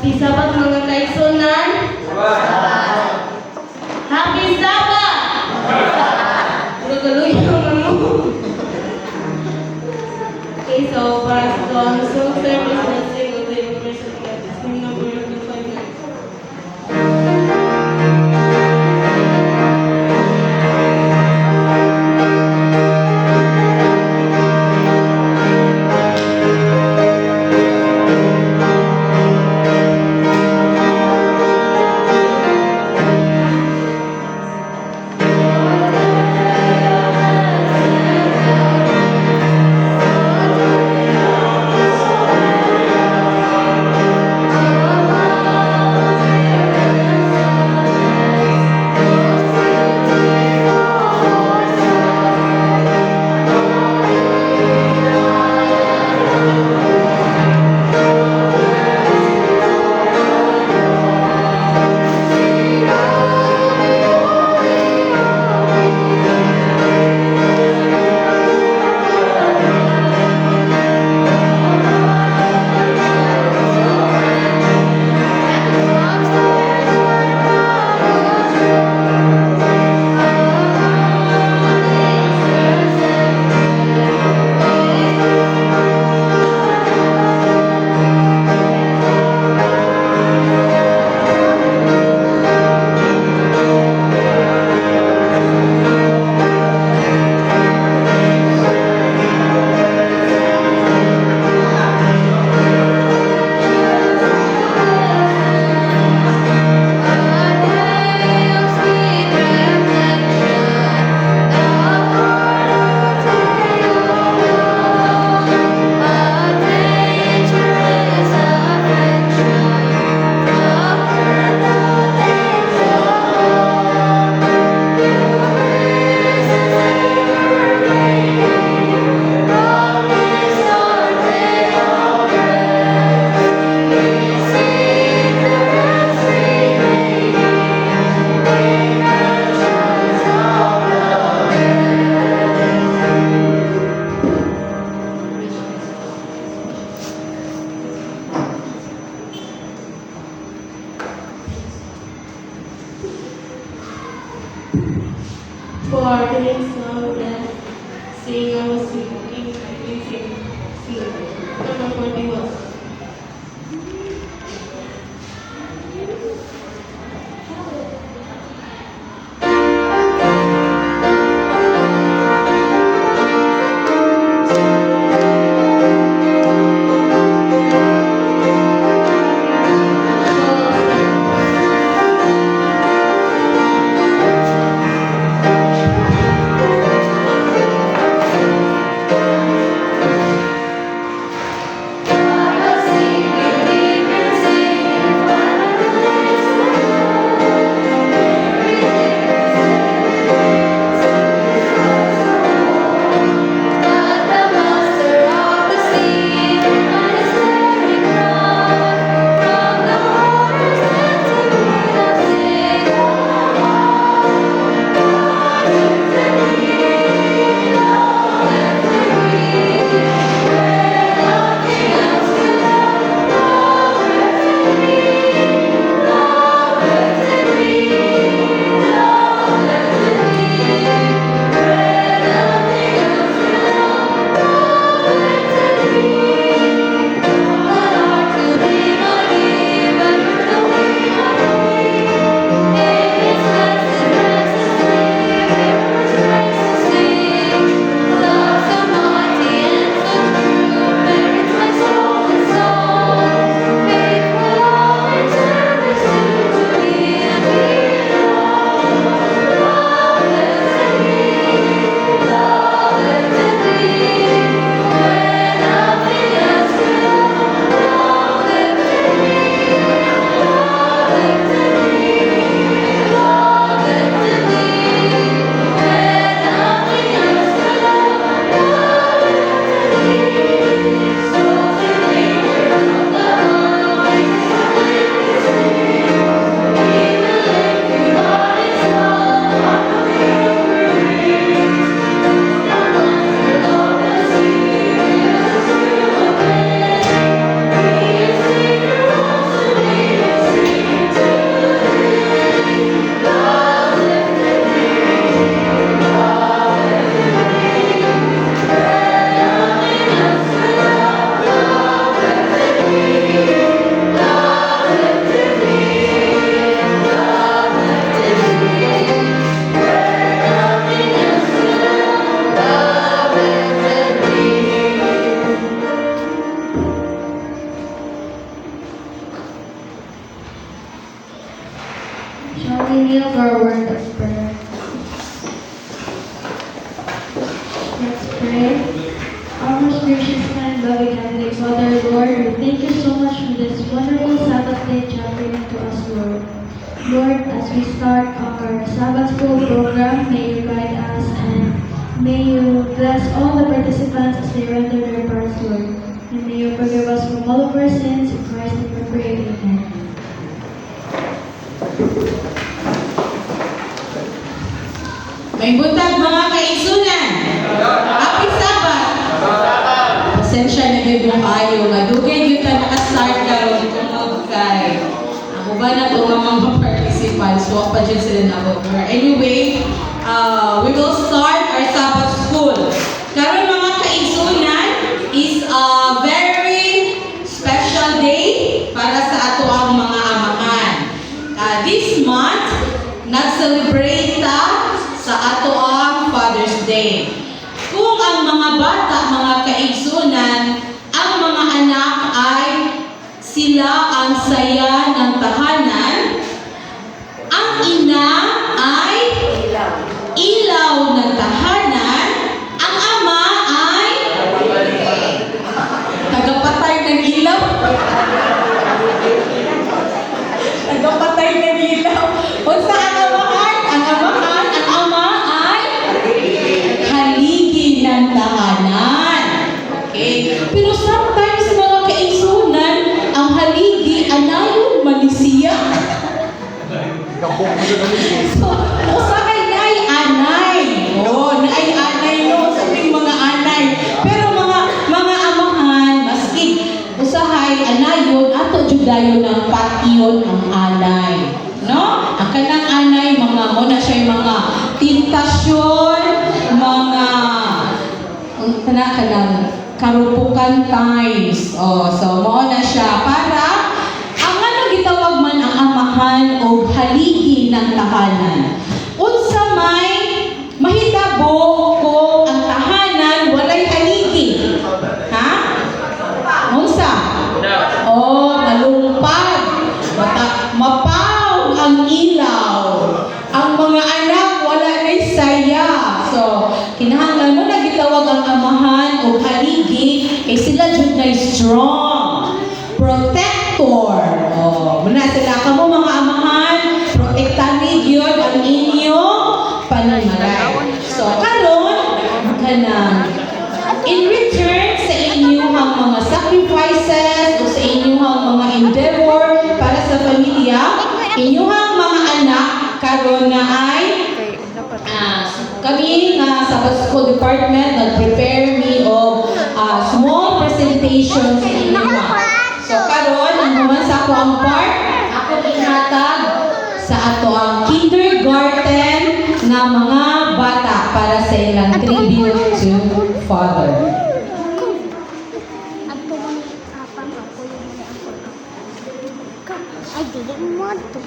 Happy Sabbath mga kaigsunan. Happy Sabbath! Gagaloy naman mo. Okay, so para sa ang song service, let's sing with the person that is name number 259. Let's pray. Our most gracious and loving Heavenly Father, Lord, we thank you so much for this wonderful Sabbath day you have given to us, Lord. Lord, as we start our Sabbath school program, may you guide us and may you bless all the participants as they render their parts, Lord. And may you forgive us from all of our sins. In Christ's name we pray, amen. May buntag mga kaigsunan. Happy Sabbath. Pasensya na gyud mo kayo nga dugay gyud ta naka-start karon tungod kay ang uban na to nga mga participants wa pa jud sila nabot. Anyway, we will start our Sabbath school. Karon mga kaigsunan is a very special day para sa ato ang mga amahan. This month nag-celebrate ta sa ato ang Father's Day. Kung ang mga bata, mga kaigsunan, ang mga anak ay sila ang saya ng tahanan, ang ina ay ilaw ng tahanan, ang ama ay tagapatay ng ilaw. Tagapatay ng ilaw. Unsa ang amahan? Ang amahan, ang ama ay haligi ng tahanan. Okay? Pero sometimes mga kaigsunan, ang haligi anayon malisiya. So, usa kay naay anay. Oh, naay anay no sa mga anay. Pero mga amahan, maski usahay anayon ato jud dayon ng patyon ang anay. No? Ang kanang anay mga mo na siya mga tintasyon, mga kanang karupukan times. Oh, so mo na siya para ang ano gitawag man ang amahan o haligi ng tahanan. Unsa may mahitabo kung ang tahanan walay haligi. Ha? Unsa? Oh, malumpad. Mapaw ang ilaw. Ang mga anak wala na'y saya. So, kinahanglan mo na gitawag ang amahan o haligi kay sila jud na'y strong. Protector. Oh, muna sila kamo mga amahan, protektani gyud ang inyong pananalig. So, karon kanang in return sa inyong mga sacrifices o sa inyong mga endeavor para sa pamilya, inyong mga anak karon na ay kami nga sa school department nag-prepare me of small presentation sa inyong. So karon ang naman sa ako ang part, ako ihatag sa ato ang kindergarten nga mga bata para sa ilang tribute to Father. I didn't want to.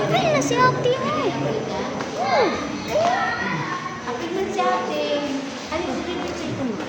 Okay na si ate mo. Okay na si ate. Ano yung tribute ko mo?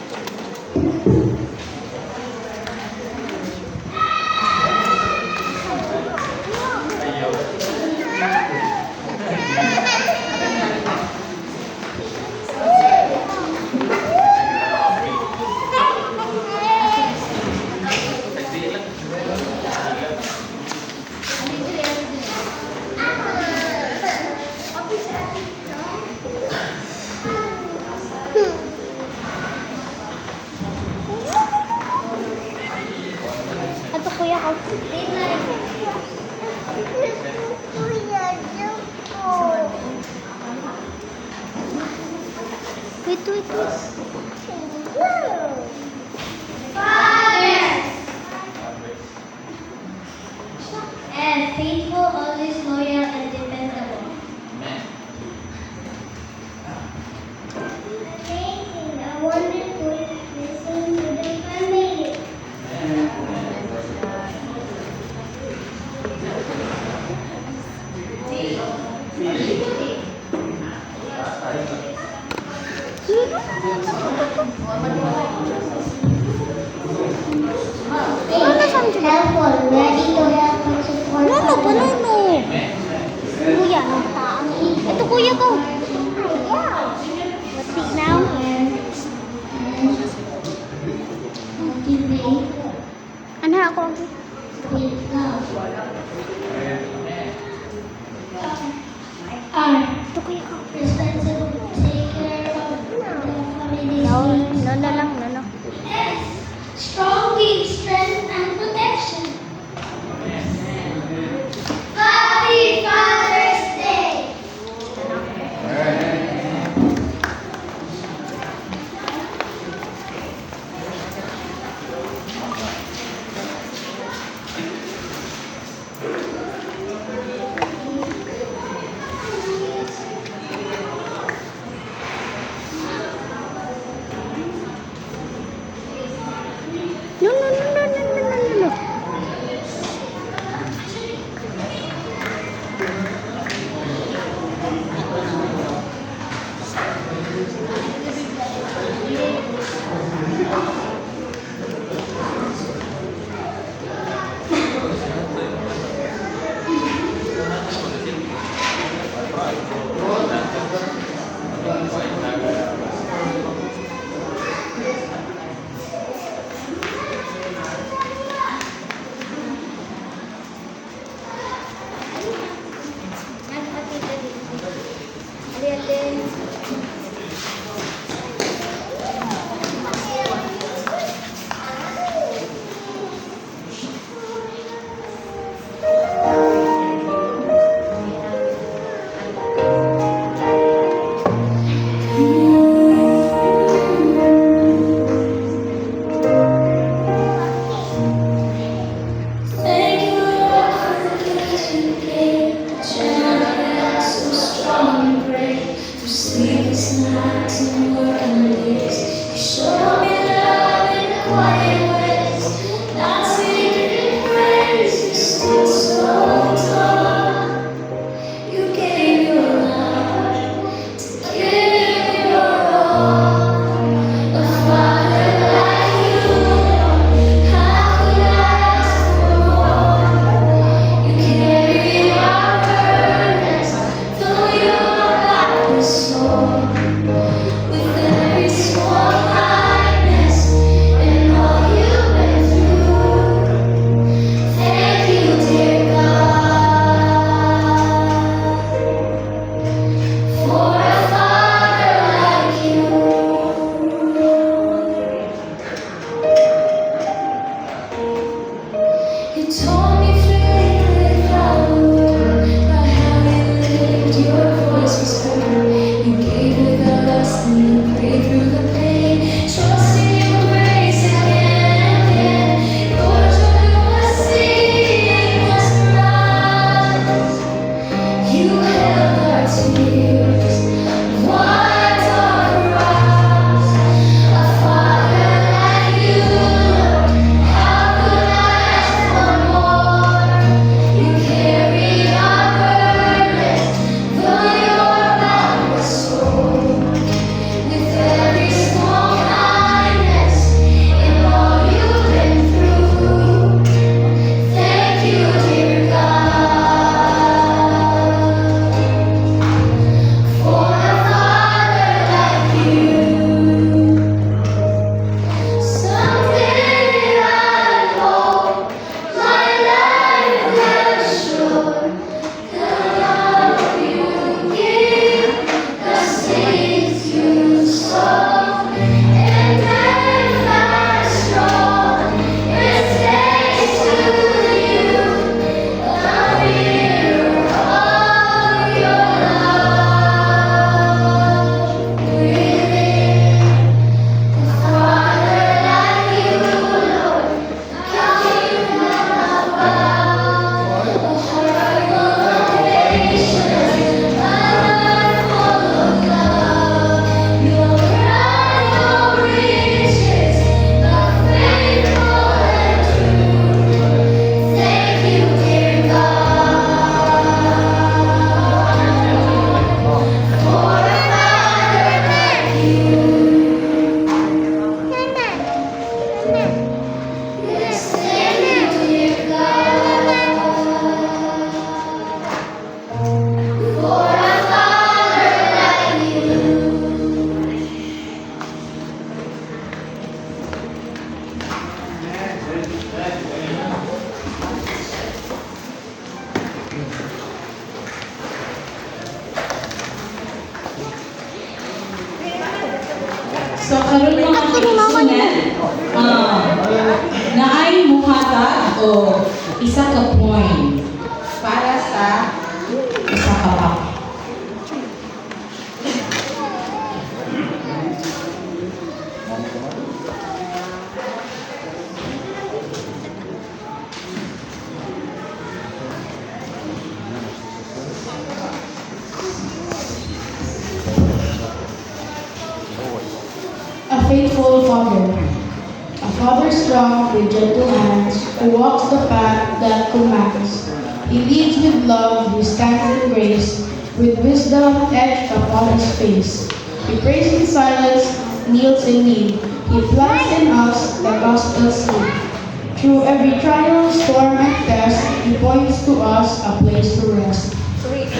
Ato kuya ko. Wait. Father! And faithful, always loyal, and dependable. Amazing, a wonderful, listen to the family. Helpful, ready to help and support others. Kuya. Ito kuya ko. What's it now? Ano ako? Ito kuya ko. Responsible to take care of the family. No lang, no. Strong gives strength and protection. Happy Father's Day! No. Thank you, Lord, for the gifts you gave. The child so strong and brave. Through sleepless nights and working days, you showed me love in quiet ways. Not seeking praise, you stood so tall. You gave your life to give your all. A father like you, how could I ask for more? You carry our burdens, though your back was sore. With the karon mga kaigsunan, naay muhatag o isa ka point para sa isa ka pack. A faithful father. A father strong with gentle hands, who walks the path that commands. He leads with love, he stands in grace, with wisdom etched upon his face. He prays in silence, kneels in need. He plants in us the gospel seed. Through every trial, storm, and test, he points to us a place to rest.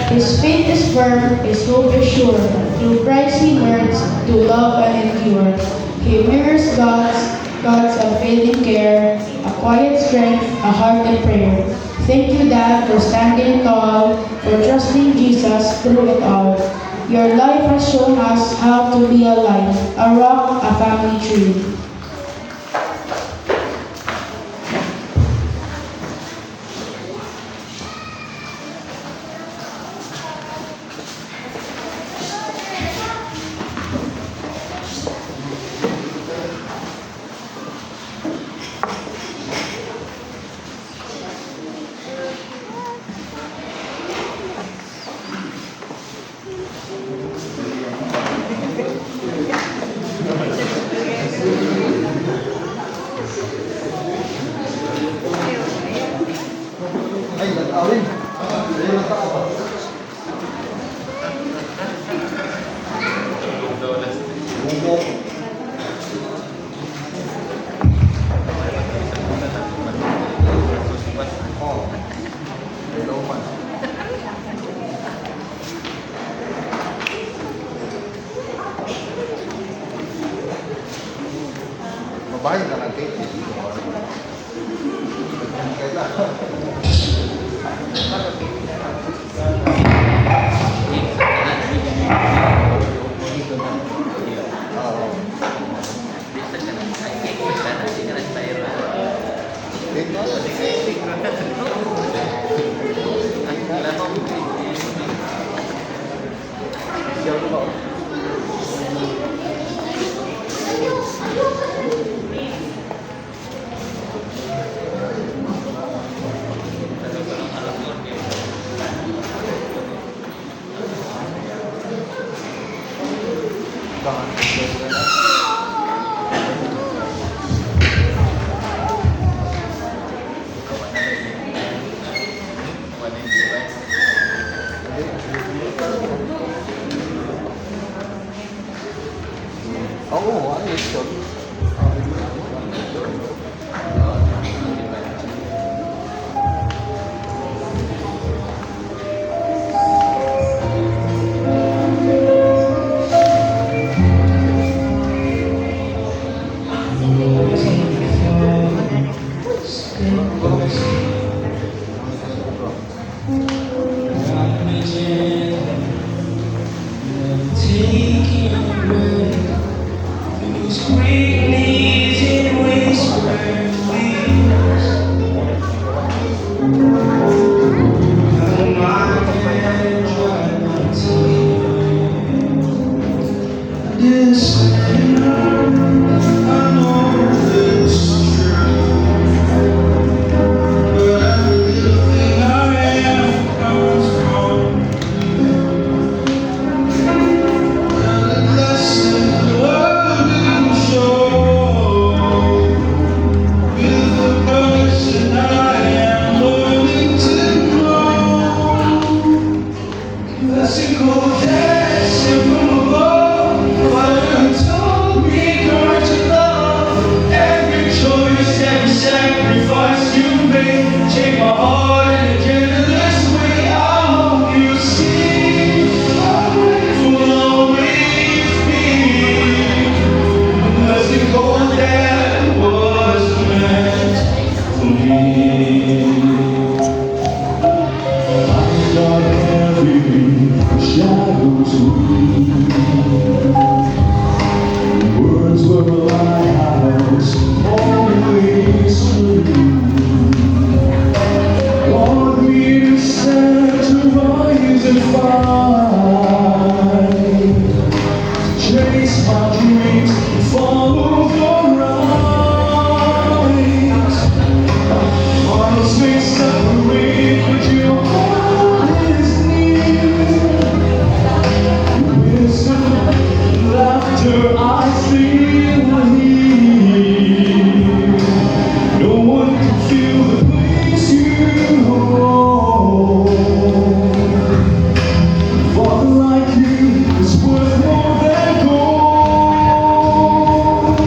His faith is firm, his hope is sure. Through Christ he learns to love and endure. He mirrors God's unfailing care, a quiet strength, a heart in prayer. Thank you, Dad, for standing tall, for trusting Jesus through it all. Your life has shown us how to be alive, a rock, a family tree. Babae na lang kayo. Oo, ayos yun. Shadows of me. Words were Chase my dreams, follow the rise. Miles may separate, but your heart is near. Wisdom, laughter, I feel here. No one can feel the place you hold. Father like you is worth more than gold.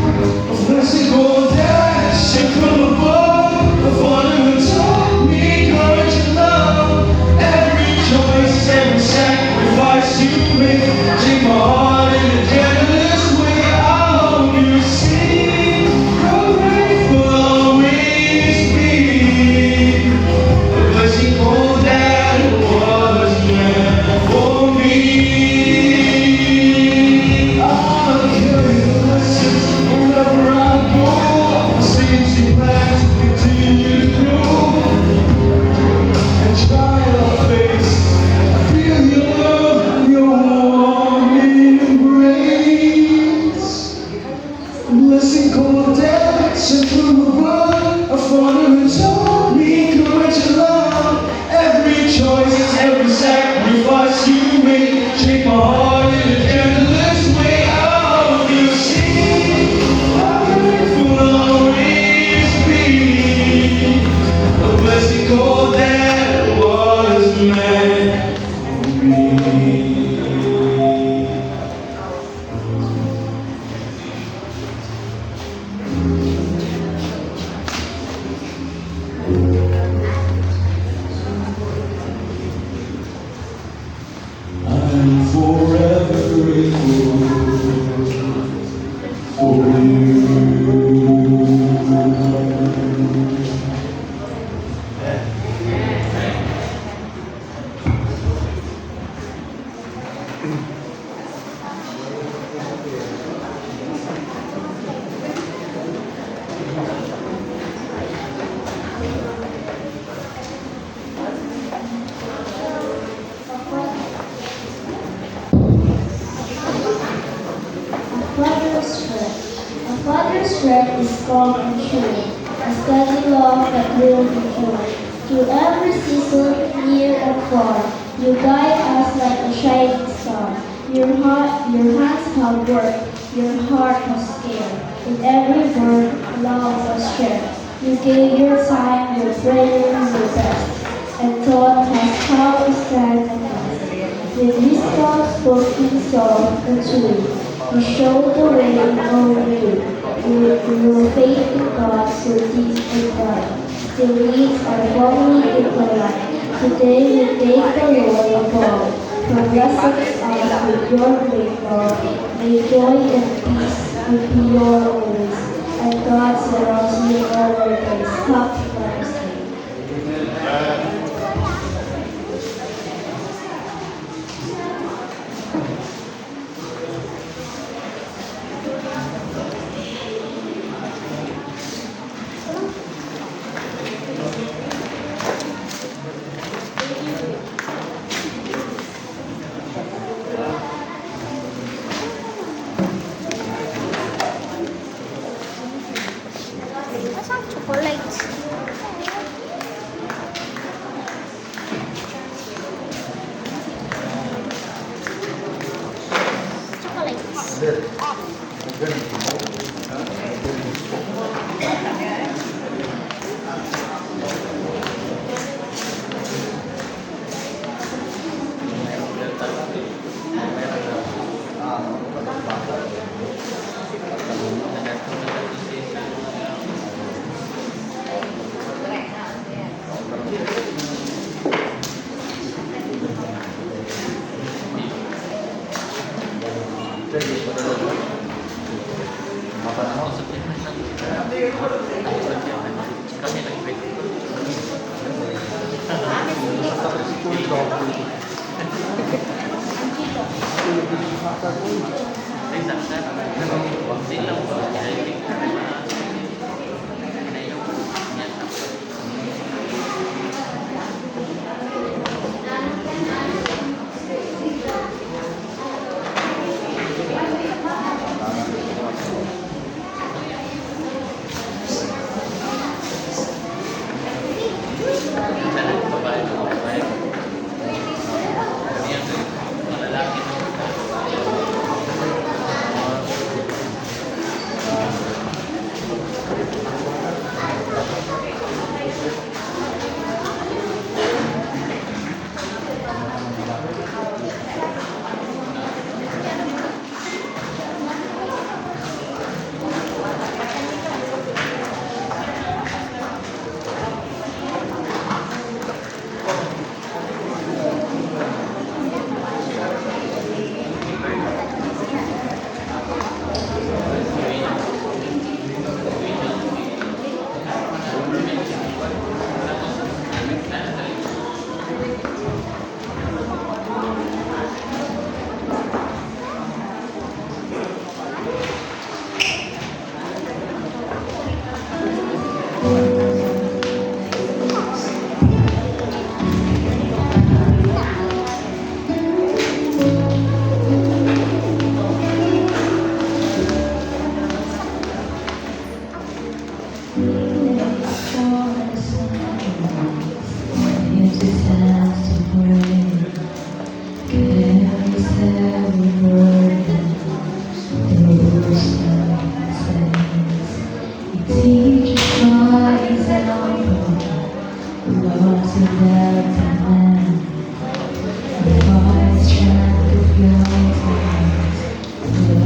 A blessing all that sent from above. A father who taught me courage and love. Every choice, every sacrifice you make, take my heart in the gentlest way. I'll you see how grateful I'll always be. A blessing all that was meant for me. I'll carry the lessons wherever I go. The seeds you plant continue to grow. And child face, feel your love, your warm embrace. Blessing called death, sent from above. A father who taught me courage and love. Every choice, every sacrifice you make, shape my heart in the gentlest way. I'll you see how grateful I'll always be. A blessing called that was meant for me. I'm forever grateful for you. A father's word is calm and true, a steady love that will endure. Through every season, near and far, you guide us like a shining star. Your hands have worked, your heart has cared. In every word, love was shared. You gave your time, your prayer, your best, and taught us how to stand and rest. With wisdom spoken soft and sweet, you showed the way only you. Your faith in God so deep and wide still leads our family in the light. Today we thank the Lord above for blessing us with your great love. May joy and peace be your always, and God surrounds you all your days. Happy Father's Day. every word. Those sentences, it teaches my example. Love to that man. The Father's strength of guidance,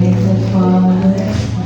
like the Father's hand.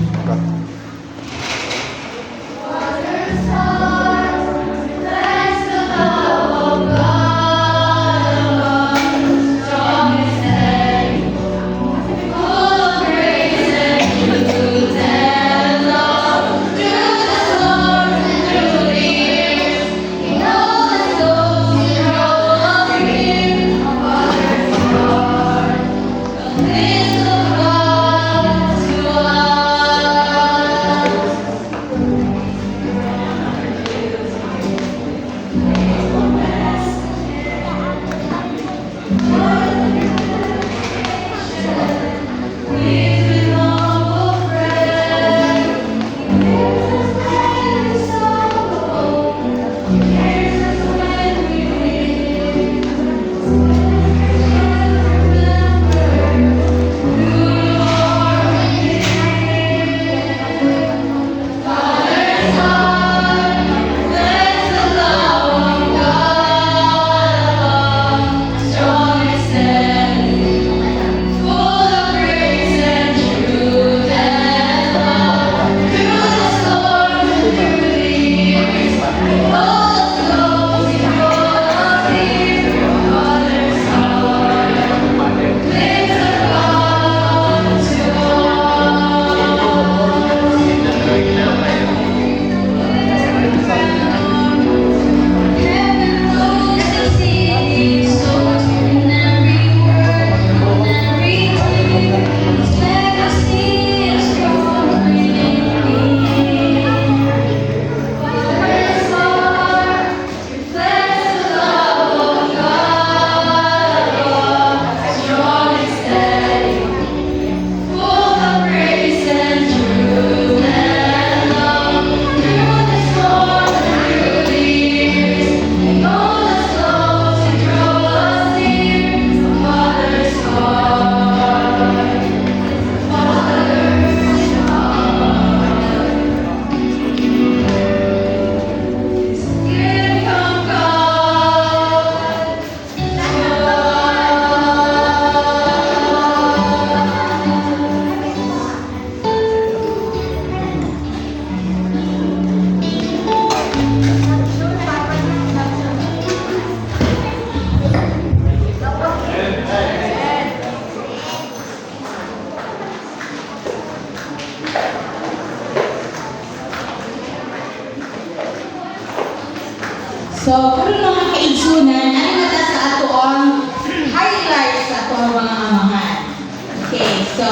So, kung mga kaigsunan, ano na sa ato ang highlights sa ato ang mga amahan. Okay, so,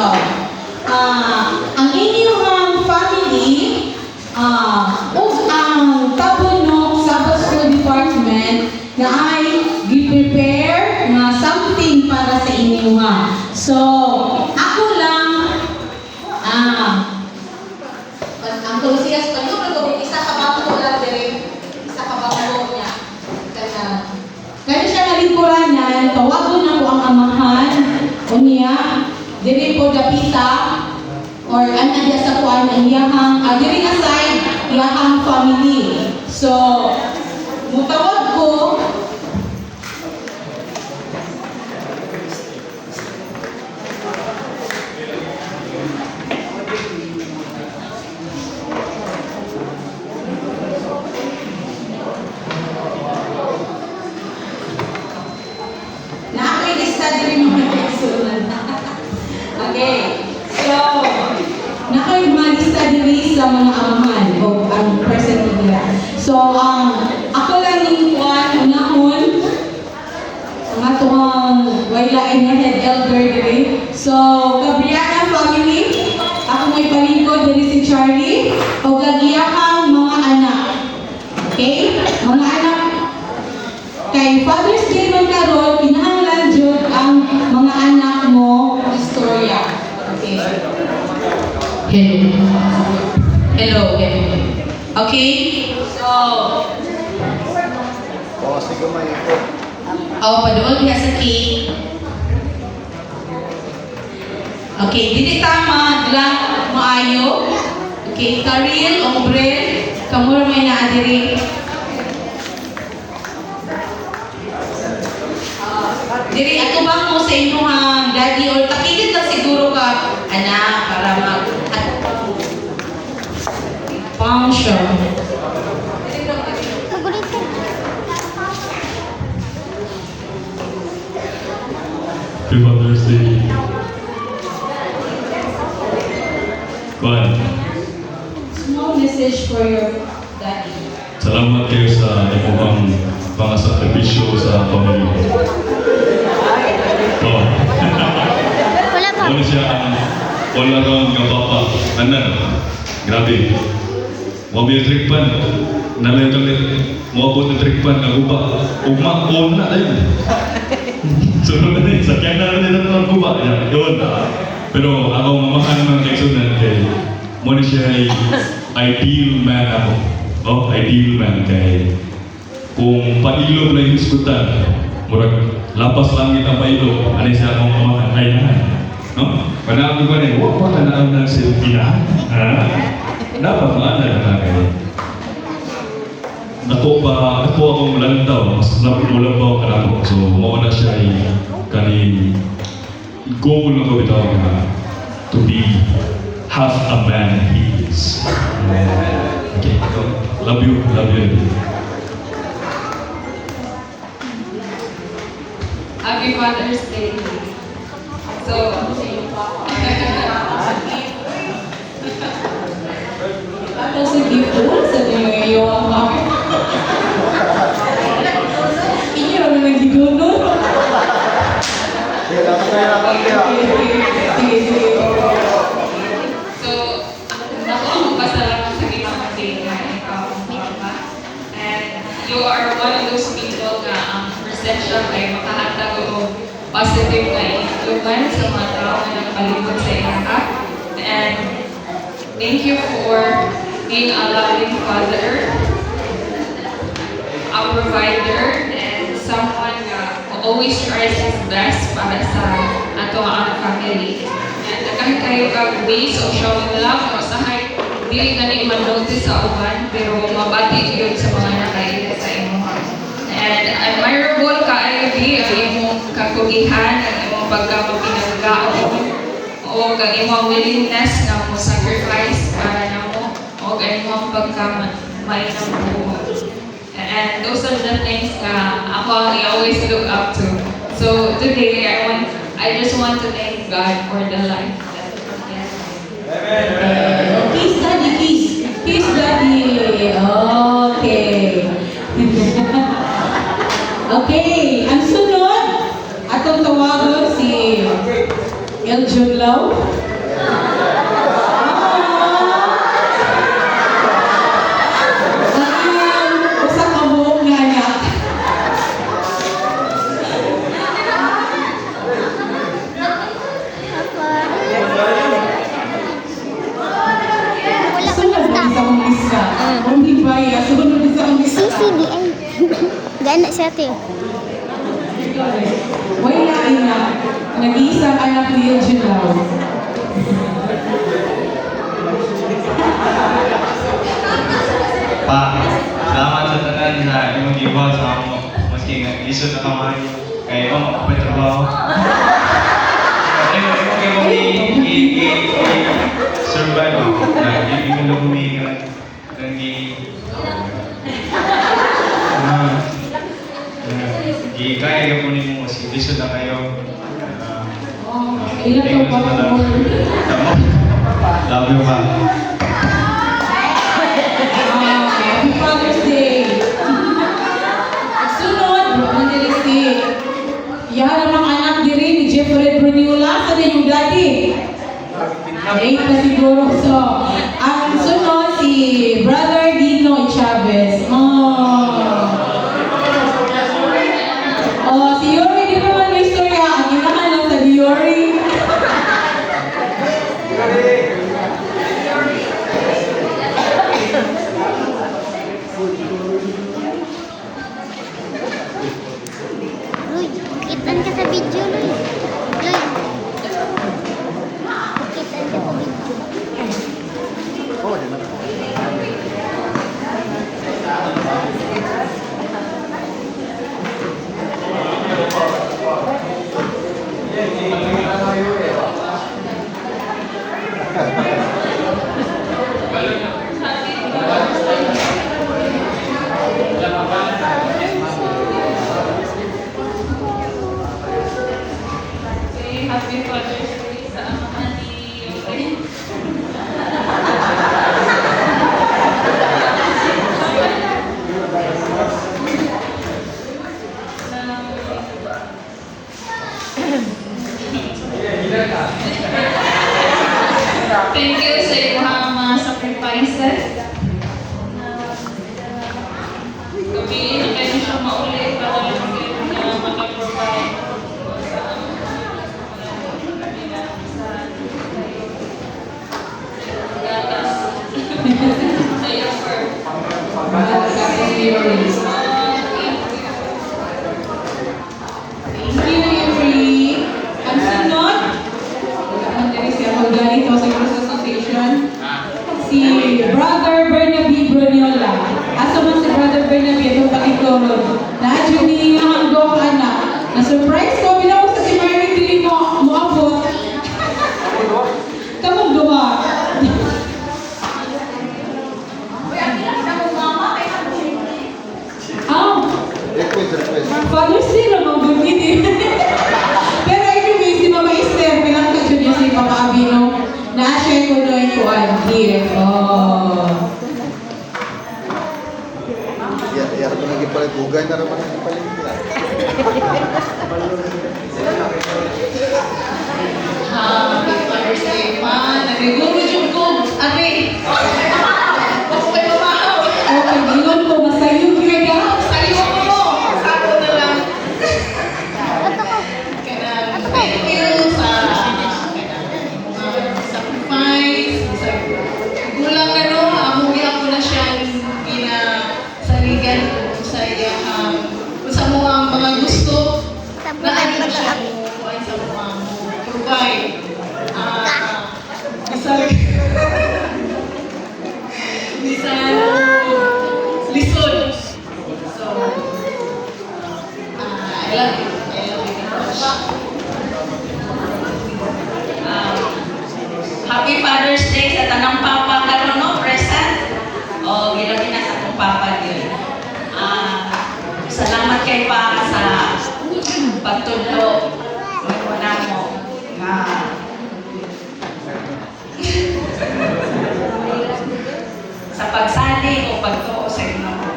ang inyong family, ug ang tabunok Sabbath School Department na ay gi-prepare na something para sa inyo ha. So, ako lang, ang Tulsias pa ko isa ka bangko lang dire, isa ka bangko niya. Kaya siya nalingkuranan, tawagon na ko ang amahan, unya, dire po dapita, or anadya sa kuan ang iyahang, dire aside, iyahang family. So, mutawag ko, okay. So, nakaimagista diri sa mga amahan o ang present nila. So, ako lang yung unahon ang atong waylain nga head elder diri. So, Gabriela family, ako may palingkod diri si Charlie o gagiyahang mga anak. Okay? Mga anak kay Father's Day man karon, kinahanglan jud ang mga anak mo istorya. Okay. Hello. Okay? So, sige may ito. paduol diha sa cake. Okay, dili tama lang maayo. Okay, Karil, Ombrel, kamura may naadiri. Diri ato bang mo sa inyong daddy or takilit lang siguro ka anak para mag function. Happy Father's Day. Kuan, Small message for your daddy. salamat kayo sa imong pangasakripisyo sa pamilya. Oh. Wala pa. Ano siya ang all around nga papa. Anan, grabe. Wabi trikpan. Nalay-nalay. Muabot ng trikpan na guba. Ugma, na ayun. Sunod na rin, sakyan na rin ang guba. Yun. Pero ako mamahan naman kay Sunan kay muna siya ay ideal man ako. Oh, ideal man kay kung pailog na yung iskutan, murag lapas langit ang pailog, ano siya akong mamahan, ay na. No? Panabi ko rin, huwag pa kanaan ng silpinahan. Dapat maana na kayo. Ako akong lantaw, mas mulabaw ka na ako. So, mauna siya ay kanin goal na ko bitaw na to be half a man he is. Okay, love you. Happy Father's Day. So, Ako sa gift sa niyo yung mami. Inyo naman nagigulo. Sige. so, ako ang pasalamat sa Ginoo Day na ikaw ang Papa. And you are one of those people na ang perception ay makahatag o positive na influence sa mga tao na nagpalibot sa iya. And thank you for being a loving father, a provider, and someone who always tries his best para sa ato ang family. And kahit kayo kag ways of showing love o sahay, dili gani man-notice sa uban, pero mabati yun sa mga nakaila sa imo. And admirable kaayo di ang imong kakugihan, ang imong pagkapagpinagkaon, o ang imong willingness na mo sacrifice para na mo, o ang imong pagkamay ng buho. And those are the things na ako I always look up to. So today, I just want to thank God for the life that He has. Kiss daddy, kiss. Kiss daddy. Okay. Okay, ang sunod, atong tawagon si Eljon Lau. Usa ka buong nga anak. Sunod na sa akong lista. Kung di ba, sunod na sa akong lista. CCDA. Gana siya ate. Wala ina. Nag-iisang anak ni Eljon Lau. Pa, salamat sa tanan na imong gibuhat sa amo. Maski nga isod na kamay kay mo makapay trabaho. Kaya mo survive ako. Na imong lumi nga kaya ka po nimo maski isod na kayo. Ilan to pa mo? Love you, pa. Happy Father's Day! Sunod, mandali si Yara mga anak diri ni Jeffrey Bruniola sa yung daddy. Eight pa siguro. So, ang sunod si Brother Dino Chavez. Oh, si Yori, di ba man may istorya? Ang inahan lang sa Yori. Luy, kitan ka sa video, Luy. Luy. Happy Father's Day sa amahan ni Yuri. Thank you sa iyong mga sacrifices. Gabihin na kayo siya maulit para lang kayo na makaprovide sa gatas. Ayun, sir. Thank you, Yuri. Ang sunod, ang dali siya mag-ganito sa Cross Association, si Brother Bernabe Bruniola. Asa man si Brother Bernabe, itong pakitulog. Nadyo ni Hanggo ka anak. Na-surprise ko, binawag sa si Mary Tilly mo abot. Kamang gawa. Request. Father's Day lang ang bugin eh. Pero anyway, si Mama Esther, pinangkadyo niya si Papa Abino. Na-share ko doon ko ang gift. Oh. Iya ko lagi palit bugay na naman ang palit nila. Happy Father's Day, ma. Nagigulo yung ko. Abi. Ako kayo mahaw. Okay, gingon ko. Masayog yun ka. Sayog mo. Sako na lang. Thank you sa sacrifice. Gulang ano, amugi ako na siya pinasaligan sa iya kung sa mo ang mga gusto na ano siya kuhain sa mga provide. Bisan lisod. So, I love you. I love you very much. Happy Father's Day sa tanang papa karon no, present. O gilagi na sa akong papa gyud. Salamat kay pa sa pagtudlo mo namo nga sa pagsali o pagtuo sa Ginoo.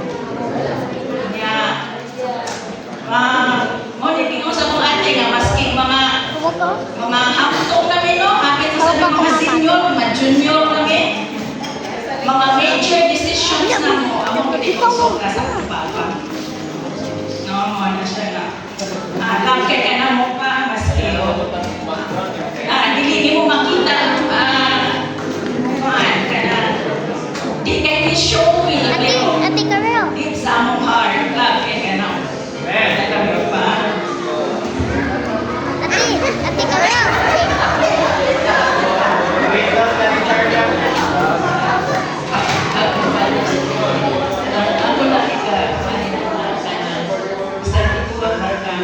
Nya mo ni sa mga ate nga maski mga hamtong namin no, hapit sa mga senior, mga junior namin. Mga major decisions na mo, amo ko di konsulta sa akong papa. No, mo na siya na. Laki ka na mo pa, maski o. Dili mo makita, ka na. Di kayo show me, pero deep sa among heart, laki ka na. Talaga pa. Ako laki ka, sa tikuan marka.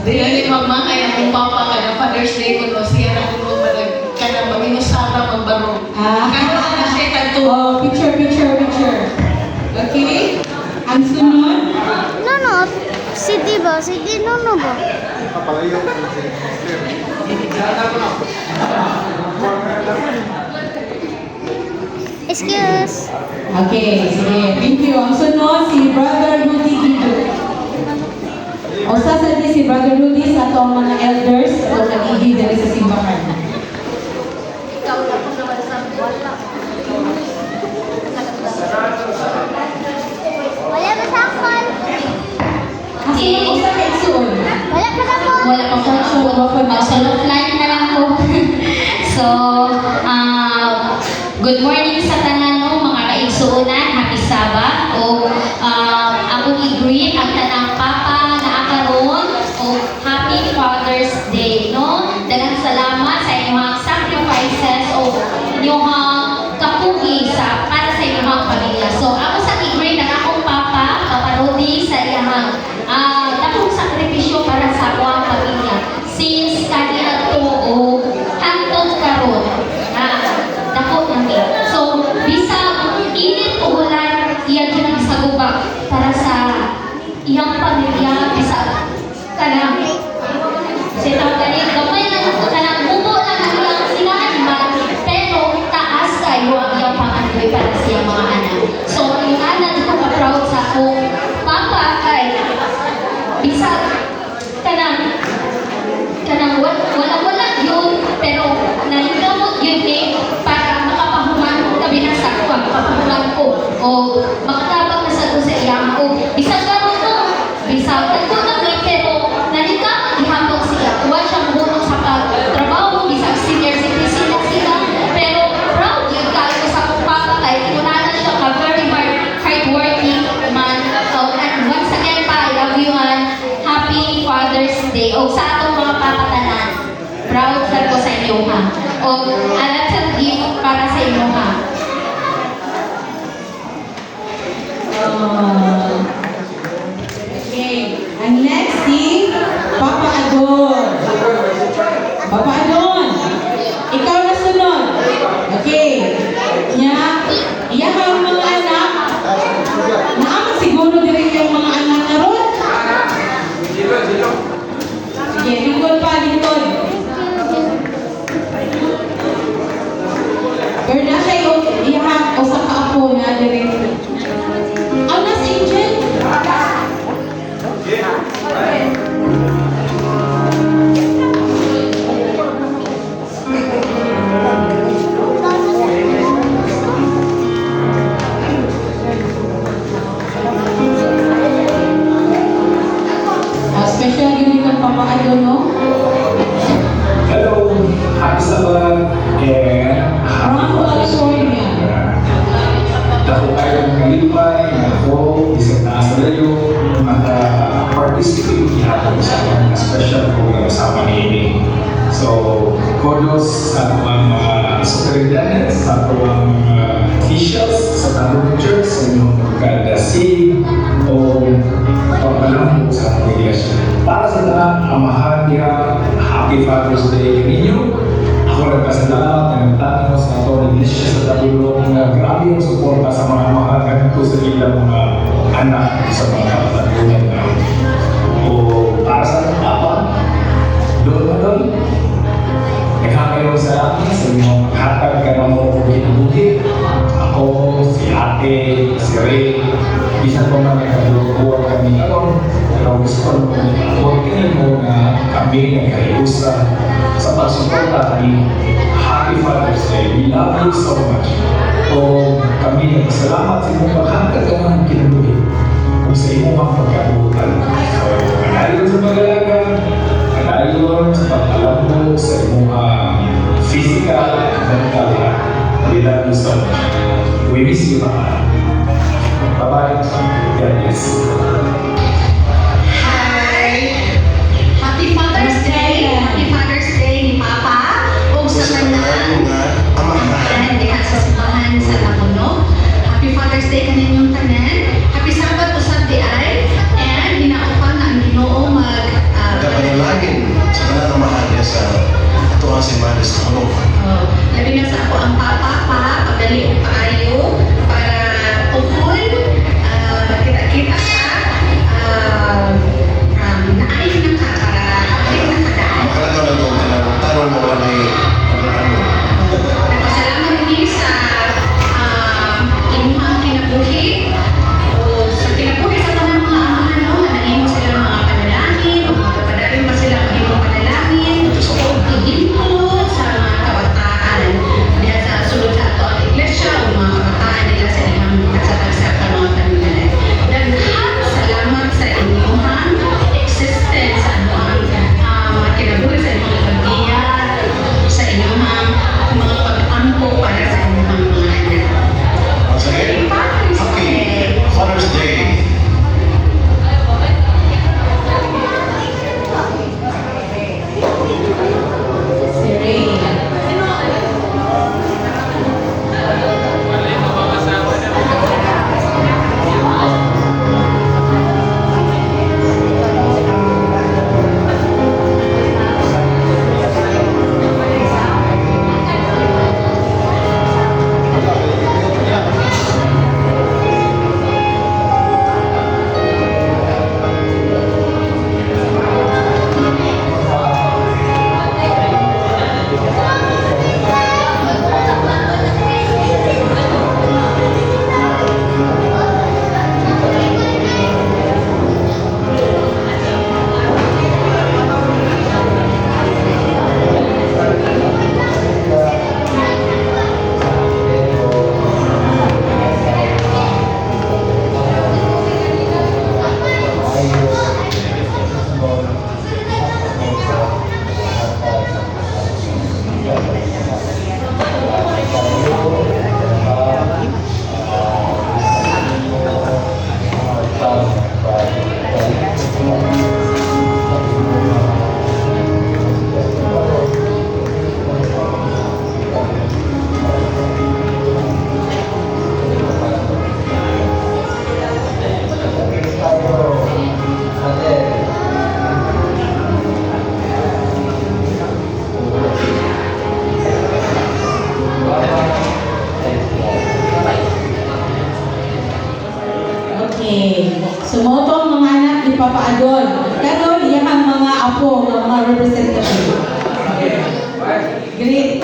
Dili magmahal ang papa ka na Father's Day ko no siya na kuno madag kana maminusata magbaro. Kana na siya kadto. Oh, picture. Okay? Ang sunod. Si Nono ba? Kapalayo. Excuse. Okay, sige. Thank you. Ang sunod si Brother Rudy Guido. O sasabi si Brother Rudy sa atong mga elders o nag-ihid dali sa simbahan. Ikaw lang kung naman sa wala. Wala ba sa akal? Kasi mag-usa ka igsuon. Wala ka na po. Wala pa sa igsuon. Mag-solo flight na lang ko. So, good morning sa tanan no, mga kaigsuonan. Happy Sabbath. O akong i-greet ang tanang papa na akaroon o Happy Father's Day. No? Daghang salamat sa inyong inyong kapugi para sa inyong pamilya. So, ako sa i-grade ng akong papa, Papa Rudy, sa iyang akong sakripisyo para sa akong pamilya. Since kanina to o hangtod karon dako nami. So, bisa init o ulan, iya ginagsaguba para sa iyang pamilya, bisa kanang sitang kanina, gamay na kanang bubo na kanang silahan man, pero taas kayo ang iyang panganoy para sa iyang mga anak. So, yung anak ko ka-proud sa akong papa kay bisa kanang wala yun, pero nahigamot yun para makapahuman kami na sa ako, makapahuman ko o makatabang na sa ko sa iyang ko. Bisa gano'n to, bisa ko na pero nahigamot ihambog siya. Huwag siyang bunong sa pagtrabaho, bisa senior citizen na sila, pero proud yun kayo sa akong papa kay kunana siya ka very hardworking man. So, and once again pa, I love you man. Happy Father's Day. O sa atong mga papatanan, proud sa ko sa inyo ha. O alat sa gift para sa inyo ha. Okay. Ang next si Papa Adon. Papa Adon, ikaw na sunod. Okay. Iya kang mga anak. Naamang siguro din yung mga anak na ron. Sige, lingkod pa, lingkod. Pero na kayo, ihang o sa kaapo na direct. Ang nas angel? Special yun yung Papa Adon, no? Hello, happy Sabbath, and Parang ko California. Dako kayo ng kalipay, ako, isang taas na yung participate natin sa mga special program sa Manini. So, kudos sa mga superintendents, sa mga officials, sa Tandong Church, sa inyong pagkadasig o pagpalambo sa mga iglesia. Para sa tanan, amahan niya, Happy Father's Day ninyo. Ako nagpasalamat na nagtanong sa ito ng iglesia sa Tabulong na grabe yung suporta sa mga mahal ganito sa ilang mga anak sa mga kapatalunan na. O para sa papa, doon na doon, nagkakaroon sa akin sa mga hatag ka na mo kung kinabuti. Ako, si ate, si Ray, bisan ko man nagkalukuha kami ngayon, pero gusto ko huwag mo na kami nagkaiusa sa pagsuporta kami. Happy Father's Day. We love you so much. O kami nagpasalamat sa imong paghatag ka ng kinabuhi kung sa imong mga pagkabutan. So, kanayon sa pag-alaga, kanayon sa pag-alambo, sa imong physical, mental health. We love you so much. We miss you, Mama. Bye-bye. God bless. Hi! Happy Father's Day! Happy Father's Day ni Papa. O sa tanan. Tanan diha sa simbahan sa Lamuno. Happy Father's Day kaninyong tanan. Happy Sabbath usab di ay. And hinaupan na ang Ginoo Kapanalangin sa mga mahal niya sa ito ang simbahan sa Lamuno. labi na sa ako ang Papa pa, pagdali o paayo para tungkol kita-kita ka naayos na ka para ay nakadaan. Makalagaw na ito, tanong mo wala ano. Nagpasalamat din sa inyong kinabuhi o sa kinabuhi sa tanang mga amahan no, na nahimo sila ng mga panalangin o magkapadalin pa sila ng inyong panalangin o tigilpo sa mga kabataan diya sa sulod sa ato ang iglesia o mga kabataan nila sa ilang katsatagsa ka mga tanunan. Daghang salamat sa inyong existence sa mga kinabuhi sa inyong pagdiya sa Great.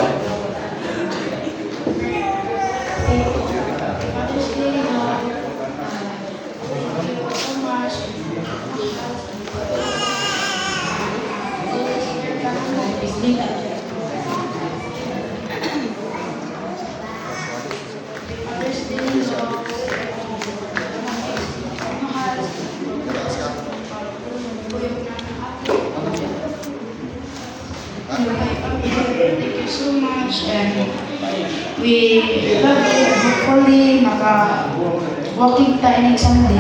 Father's Day, thank you so much. Father's Day, thank you so much, and we love you. Hopefully, maka-walking tayo next Sunday.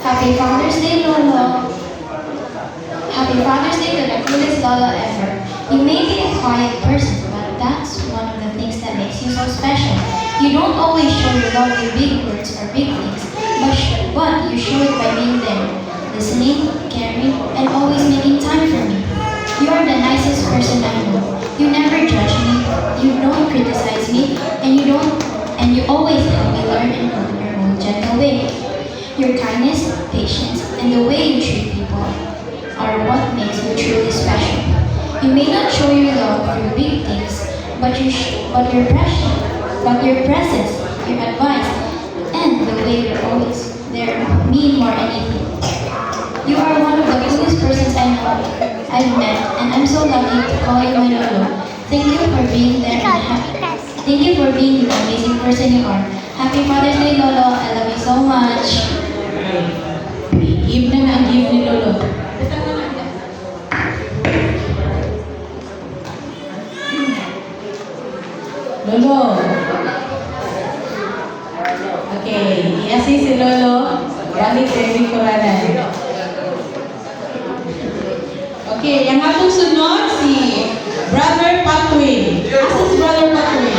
Happy Father's Day, Lolo. Happy Father's Day to the coolest Lolo ever. You may be a quiet person, but that's one of the things that makes you so special. You don't always show your love with big words or big things, but you show it by being there, listening, caring, and always making time for me. You are the nicest person I know. You never judge me, you don't criticize me, and you always help me learn and grow in your own gentle way. Your kindness, patience, and the way you treat people are what makes you truly special. You may not show your love through big things, but your presence, your advice, and the way you're always there mean more anything. You are one of the coolest persons I've met, and I'm so lucky to call you my Lolo. Thank you for being there and thank you for being the amazing person you are. Happy Father's Day, Lolo. I love you so much. Give na ang gift ni Lolo. Lolo. Okay, i-assist si Lolo. Balik sa lingkuranan. Okay, yang atong sunod si Brother Patwin. Asa si Brother Patwin?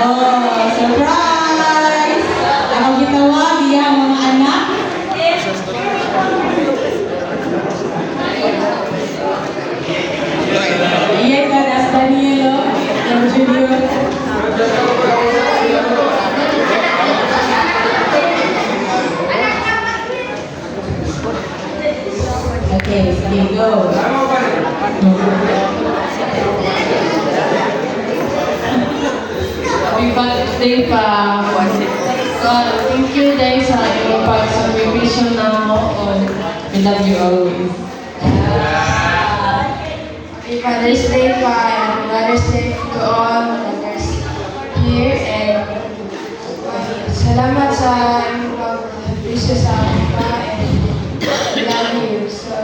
Oh, surprise! Ako gitawag iya mga anak. Iya ka das Danielo, yang junior. Okay, sige, go. Happy Father's Day pa. God, thank you dahil sa iyong pag-sacrifice na mo. We love you always. Happy Father's Day pa. And Father's Day to all mothers here. And salamat sa iyong pag-sacrifice sa akin pa. And we love you. So,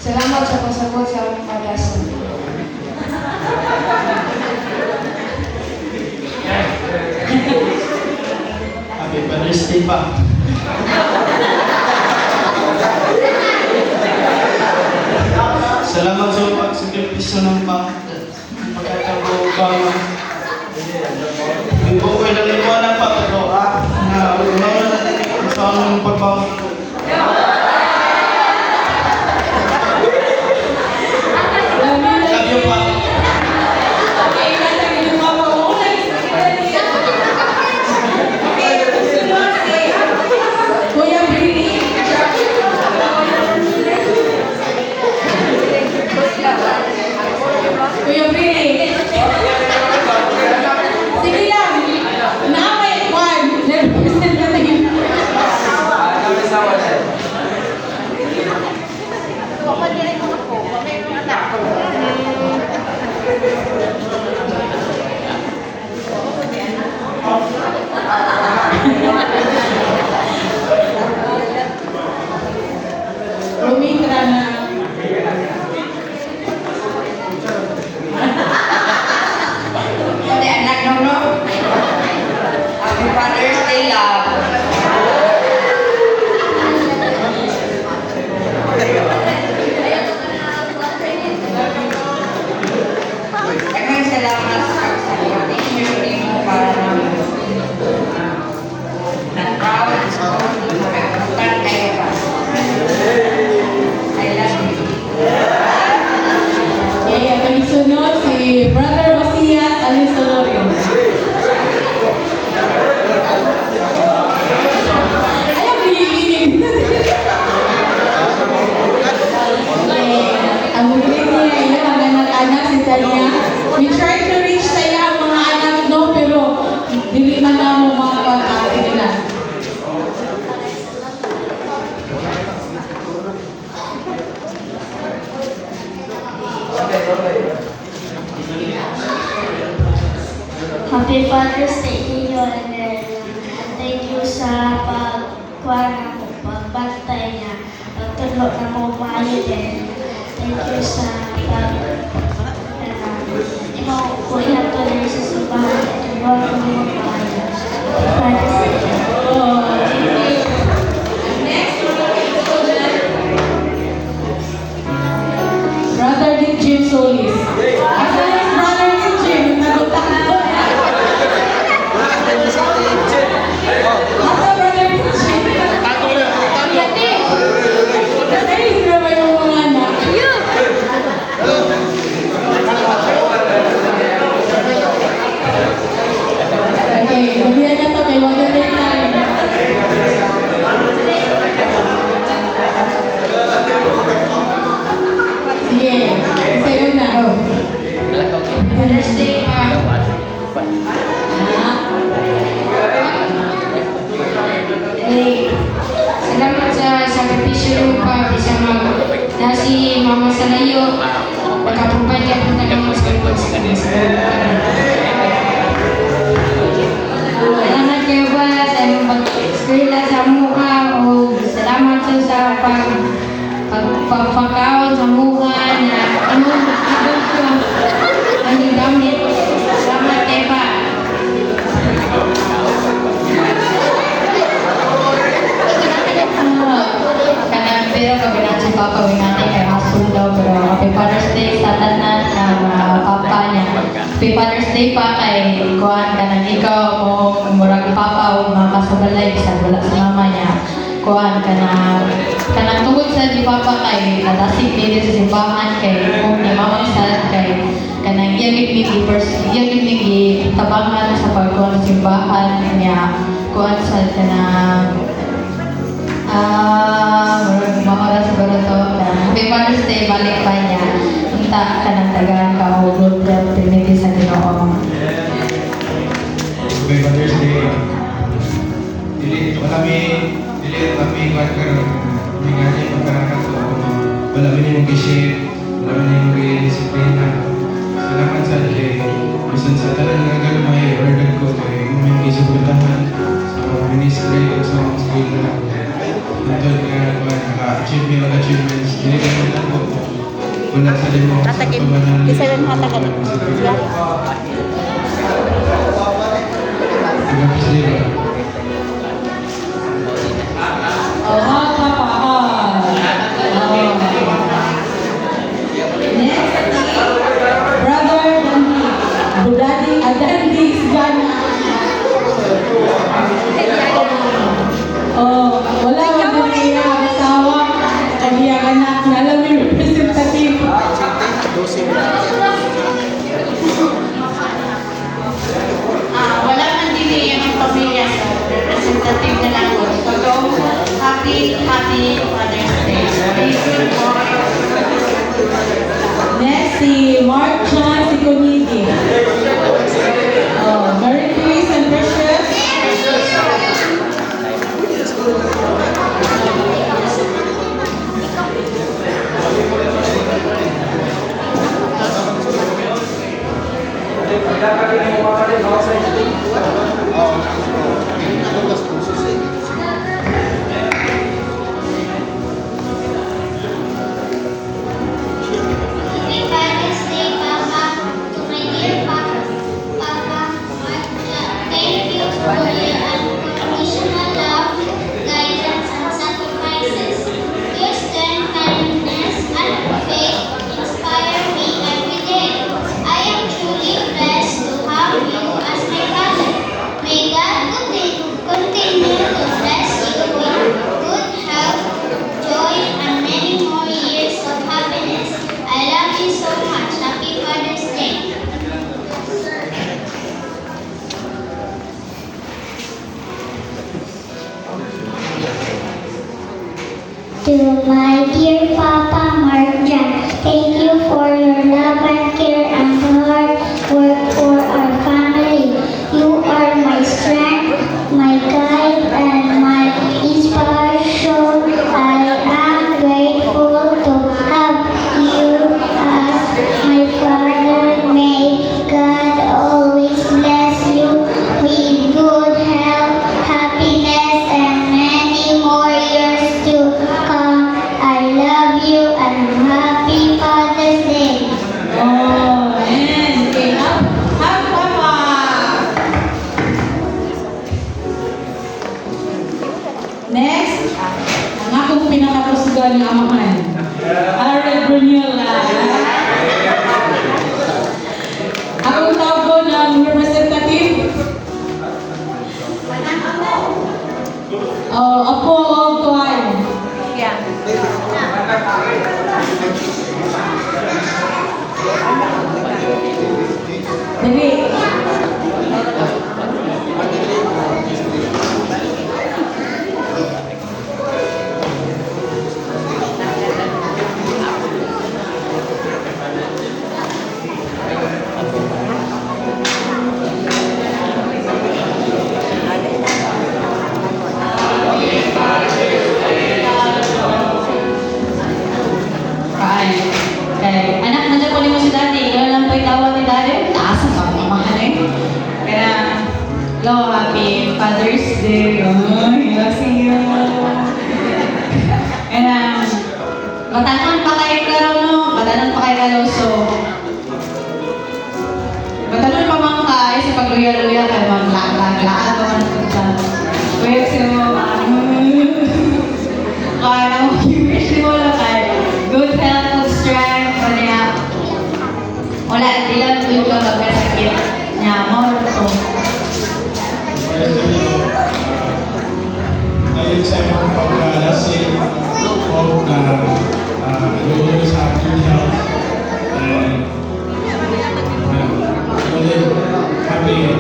salamat sa pasabot sa aming pag-asa. Happy Father's Day pa. Salamat sa pagsakripisyo ng pagkakabang. Hindi ko lang iwanan pa, pero na umawa na natin sa aming pagbawa. Love you pa. Kuya Billy. Kuya Billy. Sige lang. Naamay, one. Represent ka rin. Happy Father's Day to you, Annel. Thank you sa pagkuha mo, pagbantay niya, pagtulog na mo maayo din. Thank you sa ikaw kuya to rin sa simbahan at ibuwan mo mo maayo. Happy Father's Day. Brother Dick Jim Solis. Asa na yung Brother Dick Jim? Nagutak ko. Asa Brother Dick Jim? Kasi hindi naman yung mga anak. Okay, gabihan na to kay Wanda Take Time. Sige, sa'yo na. Father's Day pa. Salamat sa sakripisyo pa bisa na si Mama Salayo nagkapupad ka punta ng mas salamat kayo ba sa imong pag-eskwela sa mukha o salamat sa pagpapakaon sa mukha na anong ang gamit. Salamat kayo ba. Pero kabilang si Papa Wingate kay Hasul daw, pero Happy Father's Day sa tanan ng Papa niya. Happy Father's Day pa kay Kuan kanang ikaw mo murag Papa o mama sa balay sa wala sa mama niya. Kuan kanang tungod sa di Papa kay nadasig dili sa simbahan kay kung ni mama sa kay kanang iyang ibig tabangan sa pagkuan sa simbahan niya. Kuan sa kanang mahoras siguro to na Happy Father's Day, balik pa niya. Unta ka ng tagaan ka o good health, piniti sa Ginoo. Happy Father's Day. Dili kami kuat karon mingaji pagkarakan to. Wala man yung gisip, wala man yung disiplina. Salamat sa day. Bisan sa tanan nga galmay order ko kay mo yung gisuportahan sa ministry o sa school na. Untuk naka-achieve yung achievements, hindi ka naman lang po. Wala sa limo. Isa rin hatakan. Brother Budadi Adandi Gana. Oh, wala ka na niya asawa. Kaya ang anak na alam yung representative. Wala man din yung pamilya sa representative na lang po. So, happy Father's Day. Thank you po. Next, si Mark John Siconidi. Oh, Merry Grace and Precious. Happy Father's Day, Papa, to my dear Papa. Thank you for your unconditional love, guidance, and sacrifices. Your strength, kindness, and faith inspire me every day. I am truly blessed to have you as my father. May God continue to bless you with good health, joy, and many more years of happiness. I love you so much. Happy Father's Day. To my dear Papa Mark John, thank you for your love and care and hard work for our family. You are my strength, my guide, and my inspiration. I am grateful to have you as Dali. Kay anak, nandiyan po mo si daddy. Yan lang po itawag ni daddy. Taas ang pagmamahal eh. Kaya, hello, happy Father's Day. Oh, hello sa iyo. Kaya, matanon pa kayo karo, no? Matanon pa kayo karo, so, matanon pa mga kaay sa pagluya-luya kaya mag-lag-lag-laan pa man po dyan. Kuya, siya mo, kaya mo, wish mo lang kayo. Good health, good strength, kanya. Wala, hindi lang yung magkasakit niya. More to. Dahil sa mga pagkalasing o na lulo sa aking health and happy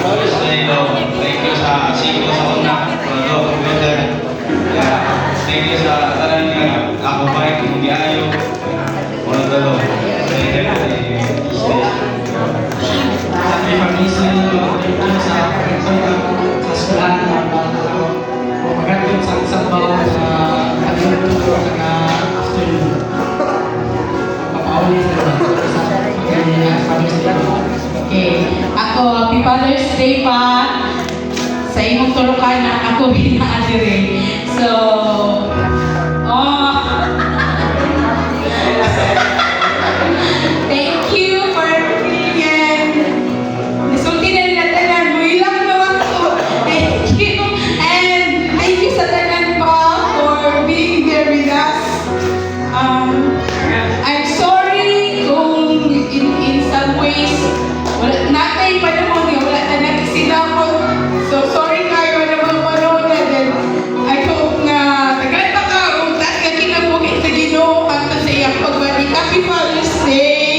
Father's Day daw. Thank you sa siko sa una. Todo, computer. Thank you sa tanan nga ako ba kung giayo. Wala daw. happy pag-isip sa eskwelahan na magalit sa isang bawang sa afternoon. Papaulit sa Father's Day. Okay. Ako, happy Father's Day pa. Sa imong tulukan na ako binaadiri. So, thank you for everything. Nisulti na nila tanan. Muilang naman ko. Thank you. And thank you sa tanan pa for being there with us. I'm sorry kung in some ways wala natay panahon nga wala na nagsinapon. So sorry kayo na mga panahon na din. I hope nga tagal pa ka kung taas ka kinabuhi sa Ginoo hangtod sa iyang pagbalik. Happy Father's Day!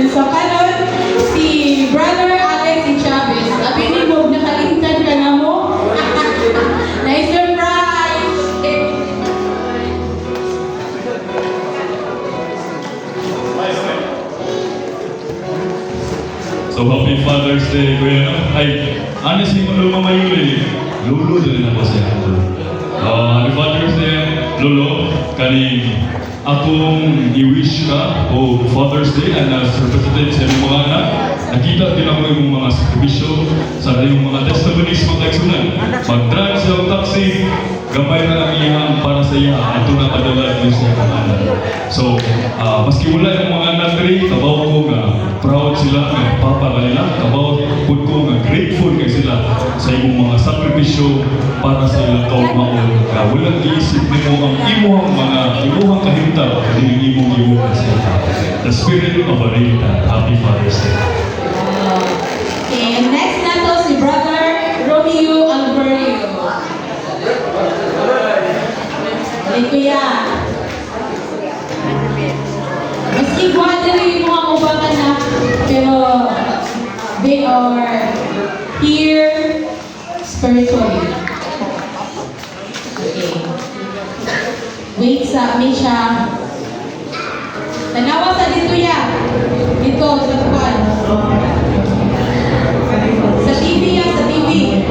So, kanon, si Brother Alex Chavez, abinin mo, nakalimtan ka na mo. Nice surprise! So happy Father's Day, kuya. Ay, honestly, Lolo Mayuli, Lolo din ako siya. Happy Father's Day, Lolo. Kani akong i-wish ka o Father's Day and as representative sa iyong mga anak, nakita din ako yung mga sakripisyo sa iyong mga testimonies, mga kaigsunan. Mag-drive sa taxi, gamay na ang iyang para sa iya. Ito na padala din sa mga anak. So, maski wala yung mga anak rin, kabaw ko nga proud sila ng papa kanila. Kabaw ko nga grateful kay sila sa iyong mga sakripisyo para sa ilang kaumaon. Walang iisip nimo ang imuhang mga imuhang kahimtang yung imong imuhang sa ita. The spirit of Arita. Happy Father's Day. Okay, next nato si Brother Romeo Alverio. Ay, kuya. Maski guwada rin yung mga ubangan na, pero they are here spiritually. Okay. Wait sa amin siya. Tanawa sa dito ya. Dito, sa tuwan. Sa TV ya, sa TV.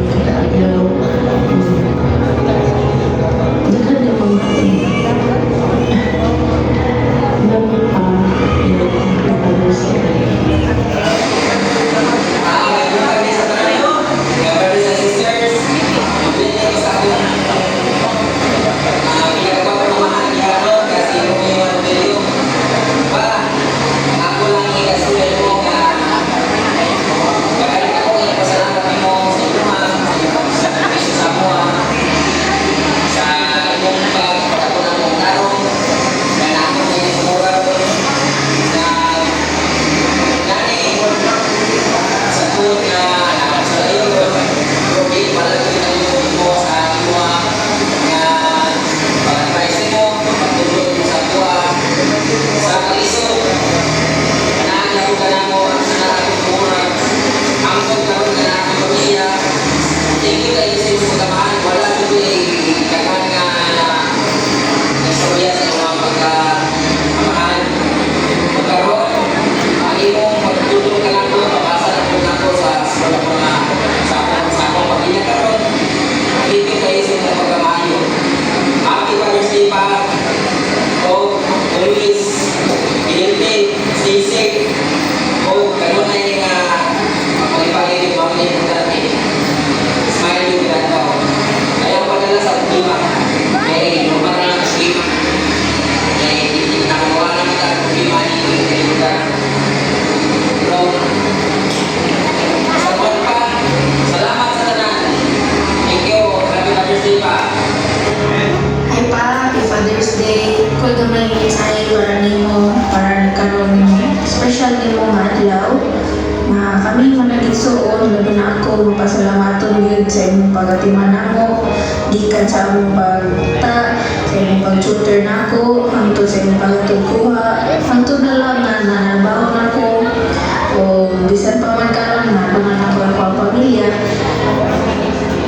Thank you. Father's Day, kung gamay ay para nimo, para nagkaroon special nimo nga adlaw. Nga kami managigsuon, labi na ako mapasalamatong yun sa imong pagatiman namo, gikan sa among pagta, sa imong pag-tutor nako, hangtod sa imong pagtugkuha, hangtod na lang na nanabaho nako, o bisan pa man karon na naman ako ang pamilya.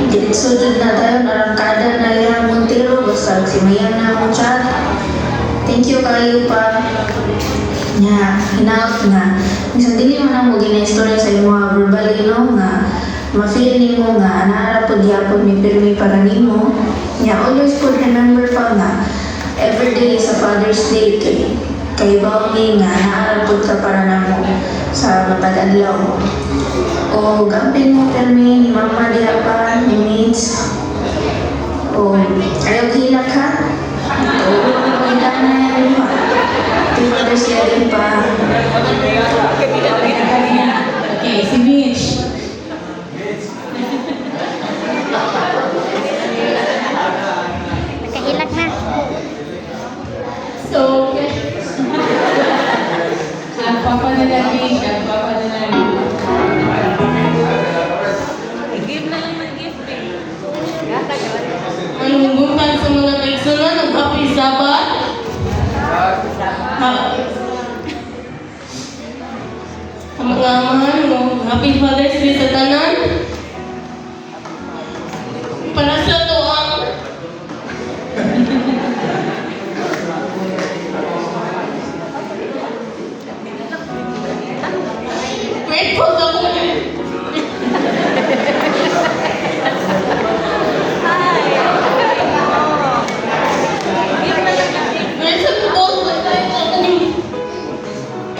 Diretso na tayo, narangkada na yung Montero, basta si Mayan na akong chat. Thank you kayo pa. Nga, hinaot nga. Isang dili mo na mo gina-istorya sa imo nga verbal, nga ma-feel nimo nga anaara po diapon may pirmi para nimo. Nga, always po remember pa nga, everyday sa Father's Day kay Bawmi nga anaara po ka para namo sa matag adlaw. O gampin mo pirmi ni Mama diha pa, ni Mates. O ayaw hilak ha. O maganda na yan pa. Father's Day din pa. Okay, si Mitch. Nakahilak na. So, ang papa na lang Mitch, ang papa na lang. Anong bukan sa mga kaigsunan, nag-happy Sabbath? Mga amahan mo, Happy Father's Day sa tanan. Para sa to ang grateful ako.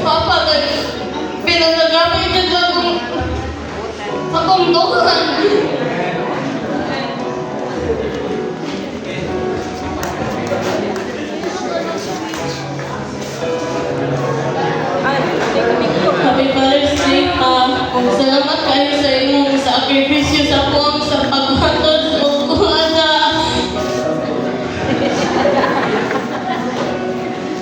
Papa, pinagagapit ka sa kumdukan. Happy Father's Day, salamat kayo sa inyong sakripisyo sa puwang sa paghatod o kuhada.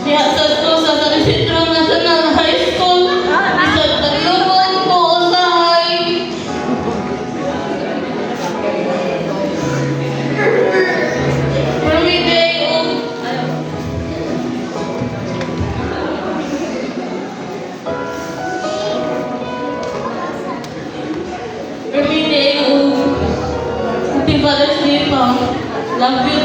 Kaya sa San Isidro National High School, isang tatlungan ko usahay. Every day, Happy Father's Day pa. Love you,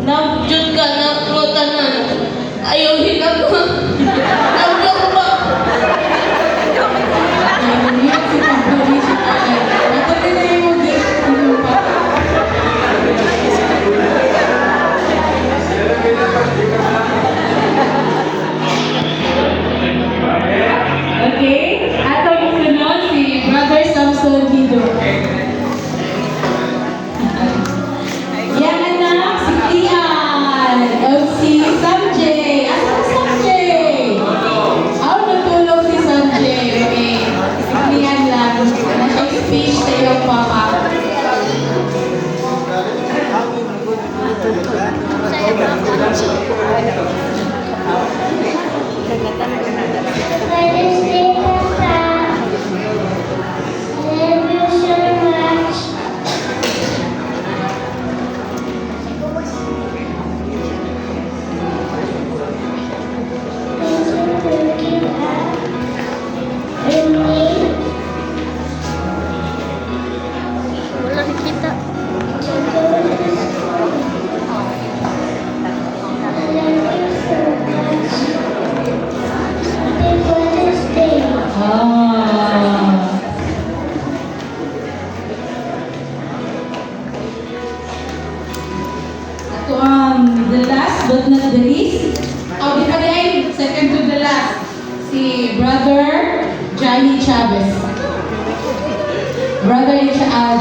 love you ka na mo tanan. Ayaw hinag mo. Love you pa. Okay, atong sunod si Brother Samson Hido. Yang anak si Tian, si Samjay. Asan si Samjay? Ako natulog si Samjay. Okay, si Tian lang. Na siya speech sa iyong papa. Father's Day, Papa. Love you so much. Thank you for looking at me. Wala kita. To go to school. Love you so much. Happy Father's Day. Ito the last but not the least. Di pa rin, second to the last. Si Brother Johnny Chavez. Brother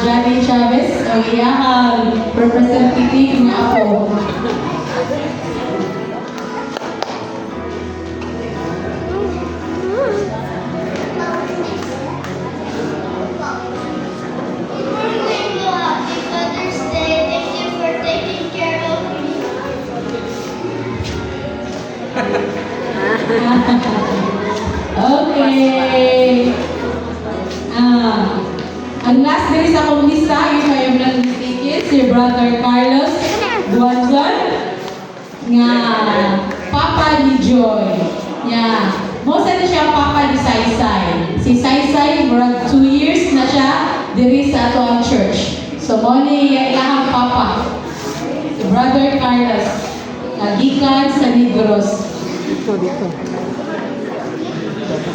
Johnny Chavez, ang iyahang representative na ako. Happy Father's Day. Thank you for taking care of me. Okay. Ang last din sa akong lista, if I am not mistaken, si Brother Carlos Buanzon, nga Papa ni Joy. Yeah. Mosa na siya Papa ni Saysay. Si Saysay, murag 2 years na siya diri sa ato ang church. So, mo ni ilahang Papa. Si Brother Carlos, nagikan sa Negros.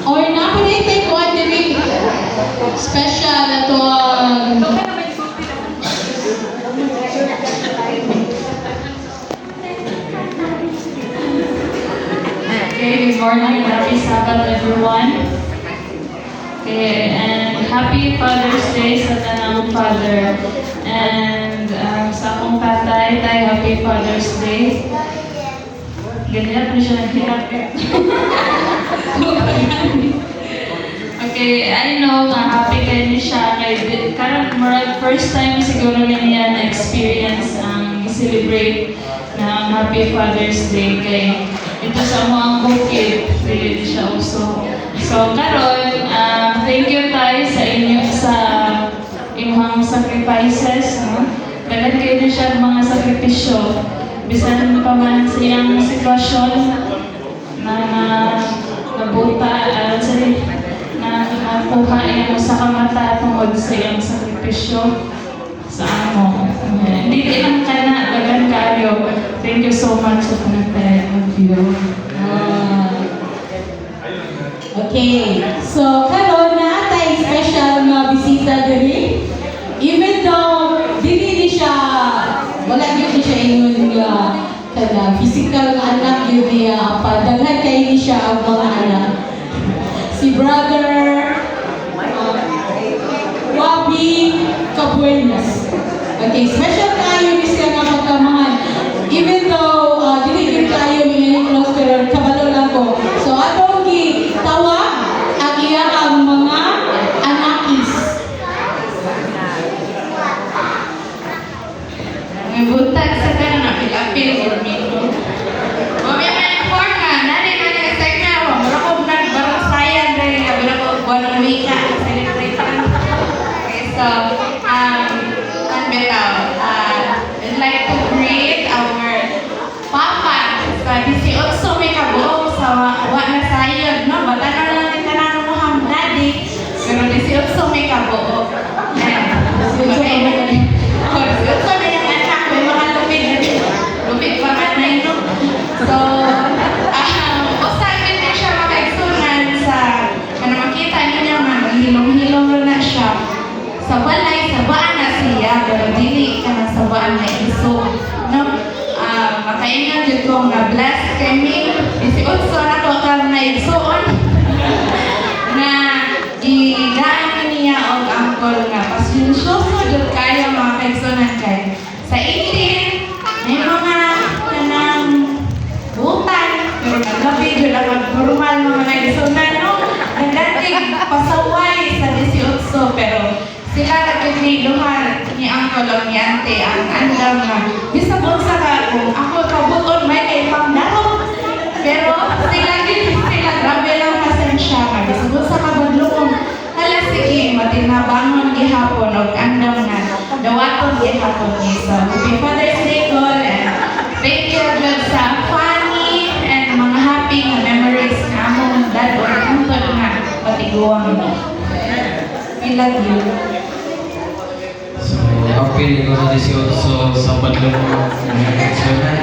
Or napinitay ko ang diri special na to Okay, good morning. Happy Sabbath, everyone. Okay, and happy Father's Day sa tanang Father. And sa akong tatay, happy Father's Day. Ganyan po siya naghirap. Okay, I know nga happy kayo ni siya. Karang first time siguro niya na-experience ang celebrate na happy Father's Day kay ito sa mga bukid, really siya also. So karon, thank you tayo sa inyo sa inyong sacrifices, no? Dagan kayo na siya mga sakripisyo. Bisan pa man sa iyang sitwasyon na nabuta, na nakuha iyang sa kamata tungkol sa iyang sakripisyo sa amo. Hindi ilang ka na, dagan kayo. Thank you so much sa panagtay. Love you. Okay, so karon na tay special na bisita diri. Even though dili ni siya, wala gyud siya ingon nga kada physical nga anak gyud niya, padaghan kay ni siya ang mga anak. Si Brother Wabi Cabuenas. Okay, special tayo ni siya nga pagkamahan. Even though dili gyud tayo ni close pero kabalo lang ko. So atong gitawag ang iyang mga anakis. May buntag sa kanan na pilapil or mito. Mami man inform nga, nani man nag-tag na ako. Mura ko nagbarang sayan dahil nga mura ko buwan ng wika. Celebrate ka. Okay, so, I'd like to greet our Papa sa 18 may kabuok sa wa na sayod, no? Bata na lang yung tanang mo ham daddy. Pero 18 may kabuok. Lupit pa man na yun. So, usahin din siya makaigsunan sa makita niyo hilong-hilong na siya. Sa balay, sabaan na siya, pero dili ka na sabaan na iso. No? Makaingan dito ko nga bless kami. Isiutso na ko ka na igsuon. Na gigaan niya o angkol nga pasyensyoso dito kayo mga kaigsunan kayo. Sa 18, may mga kanang butan, pero naglabi dito lang mag-normal mga naigsunan, no? Nagdating pasaway sa 18, pero sila nagpipililuhan ni Uncle o ni Ante ang andam na bisabot sa kung ako kabuton may kay pangdarong. Pero sila grabe lang pasensya ka. Bisabot sa kabadlong hala sige, matinabangon gihapon o andam na dawaton gihapon ni. So, happy Father's Day, God, and thank you God sa funny and mga happy na memories na among dad or uncle na patiguang mo. We love you. So, happy ko sa 18 sa badlong Sunan.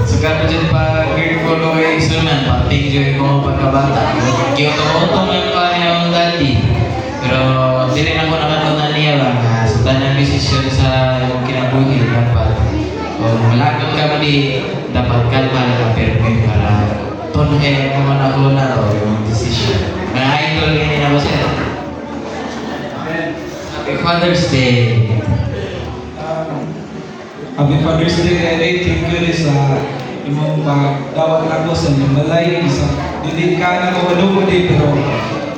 Sekarang dyan pa grateful ko kay Sunan, pa-enjoy ko pagkabata. Kiyotong-otong yung kanyang dati. Pero dili na ko nakatunan niya lang sa tanang desisyon sa yung kinabuhi dapat. Malakot ka man dapat kalma na permit para tonhe mo man ako na yung desisyon. Na-idol ganyan ako siya. Happy Father's Day. Happy Father's Day. Thank you sa imong pagdawat na ko sa inyong balay. Dili ka na ko malubo din pero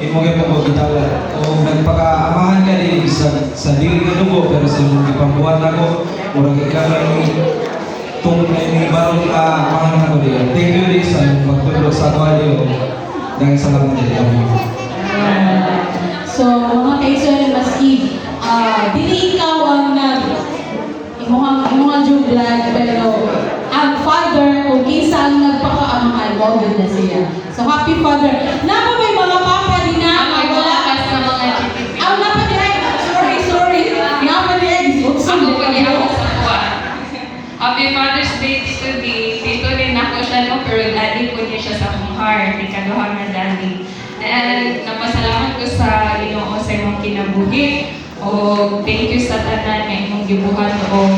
imong ipapagdawat. O nagpakaamahan ka din sa dili ka lubo pero sa imong ipambuhat na ko. Murag ikaw lang tung may barong ka mga nakaliyan. Thank you Liz sa magtulog sa kwalyo dahil sa laman nila. So, mga kaigsunan, maski, dili ikaw ang imuhang jublan, pero ang father, kung kinsa ang nagpakaamahan, wag na siya. So, happy father. Napa may mga papa din na, Ang maglakas sa mga GTP. napa din ay, sorry, napa din ay, Ako pagi ako sa kuwan. Happy Father's Day today. Dito rin ako siya, no? Pero daddy ko niya siya sa akong heart. Ikaduha na daddy. And napasalamat ko sa Ginoo sa imong kinabuhi. O thank you sa tanan nga imong gibuhat. O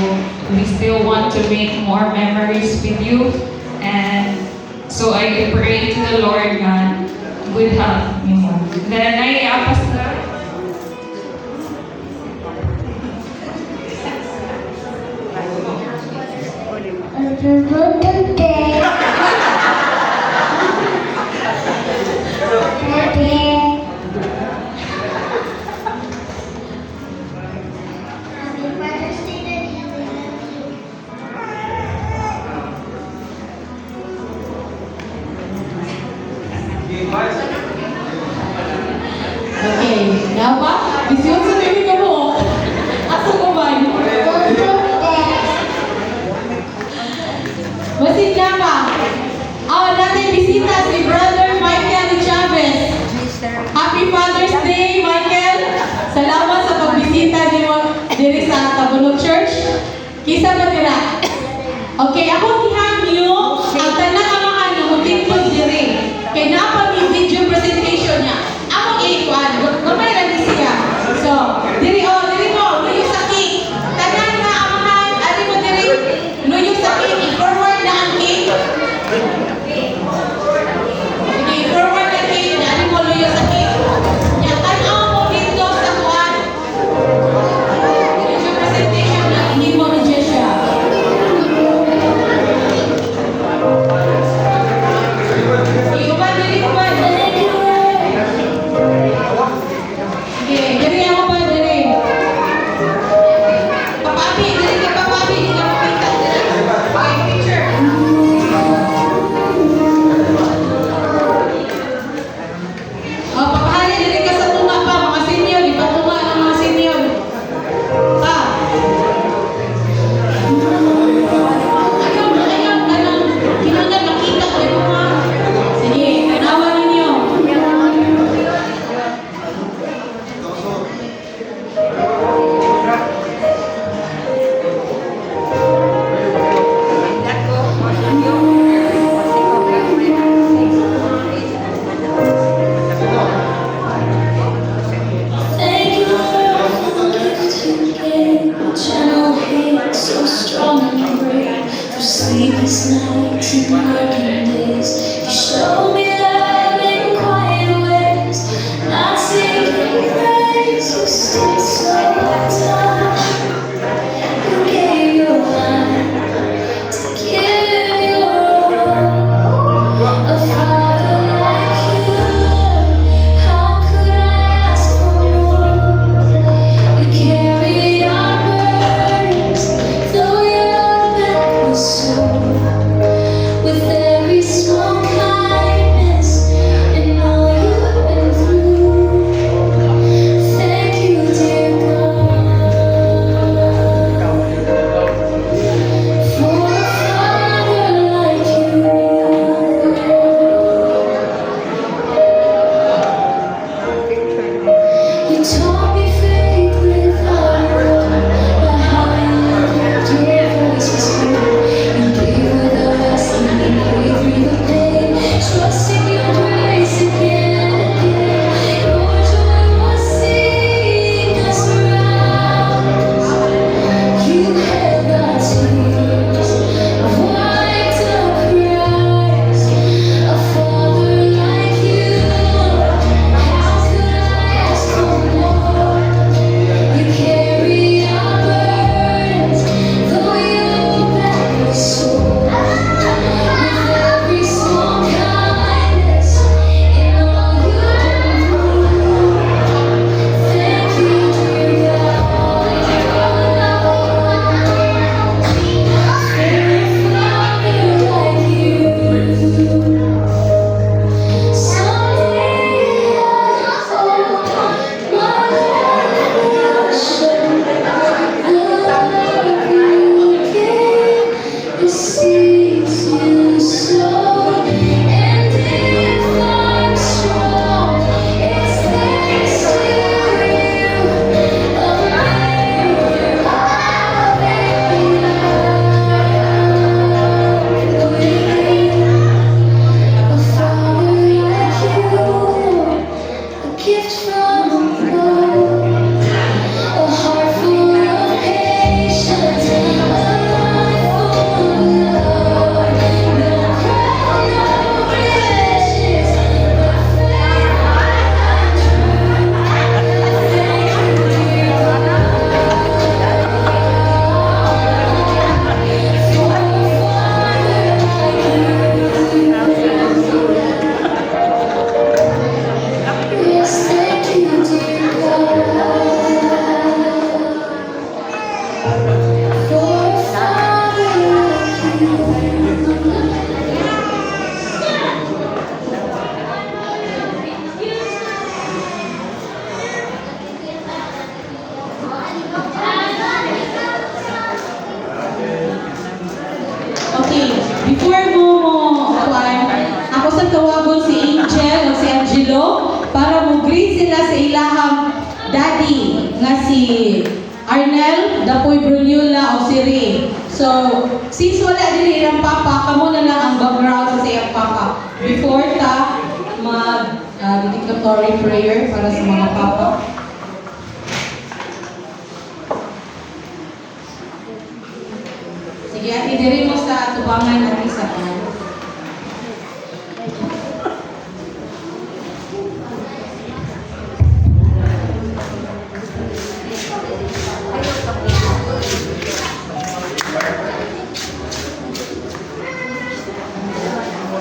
we still want to make more memories with you. And so I pray to the Lord nga good health niyo. Then ay apas na. Okay, napa? Bisyon sa baby ka mo. Ako ko ba? Basit na pa. Natin bisita si Brother Michael Chavez. Happy Father's Day, Michael. Salamat sa pagbisita niyo diri sa Tabunok Church. Kisa ba tira? Okay, ako tihan niyo ang tanan ang mga numutingkod diri. Kay napa mi video presentation niya. Ako ikuan, gamay lang siya. So, diri mo, luyo sa cake. Tanan na ang mga ari mo diri, luyo sa cake. Forward na ang cake. Sige, forward na cake. Ari mo luyo sa cake. Yan, tanaw mo dito sa kuan. Video presentation na hindi mo ni Jesha. Iuban diri mo. sees you so, and if I'm strong, it's thanks to you. A mirror of every a father like you, a gift from above, a heart full of patience, a life full of love. No crown, no riches, but faith and truth. Thank you, dear God, for a father like you. Yes, thank you, dear God, for a father like you. Okay, before mo ako sa tawagon si Angel o si Angelo para mo greet sila sa ilahang daddy nga si Arnel, Dapoy Brunyola o si Ray. So, since wala din ilang papa, kamo na lang ang background sa iyang papa. Before ta mag dedicatory prayer para sa mga papa. Sige, ati diri mo sa tubangan natin sa pan.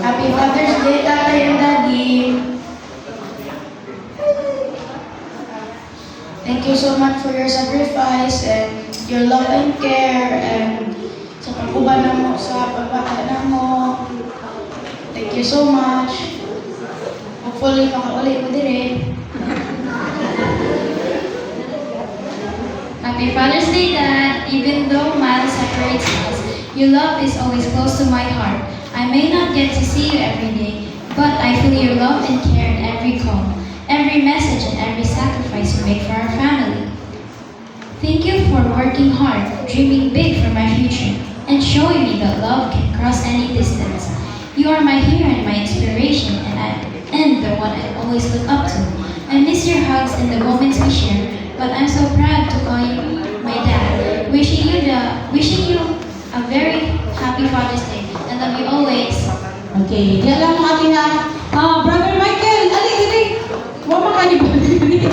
Happy Father's Day, Tatay and Daddy. Thank you so much for your sacrifice and your love and care and sa pagkuban na mo sa pagbata na mo. Thank you so much. Hopefully, makauli mo din. Happy Father's Day, Dad. Even though miles separates us, your love is always close to my heart. I may not get to see you every day, but I feel your love and care in every call, every message, and every sacrifice you make for our family. Thank you for working hard, dreaming big for my future, and showing me that love can cross any distance. You are my hero and my inspiration, and the one I always look up to. I miss your hugs and the moments we share, but I'm so proud to call you my dad. Wishing you a very happy Father's Day. I love you always. Okay, diyan lang mga ha. Brother Michael, ali. Huwag makanibali.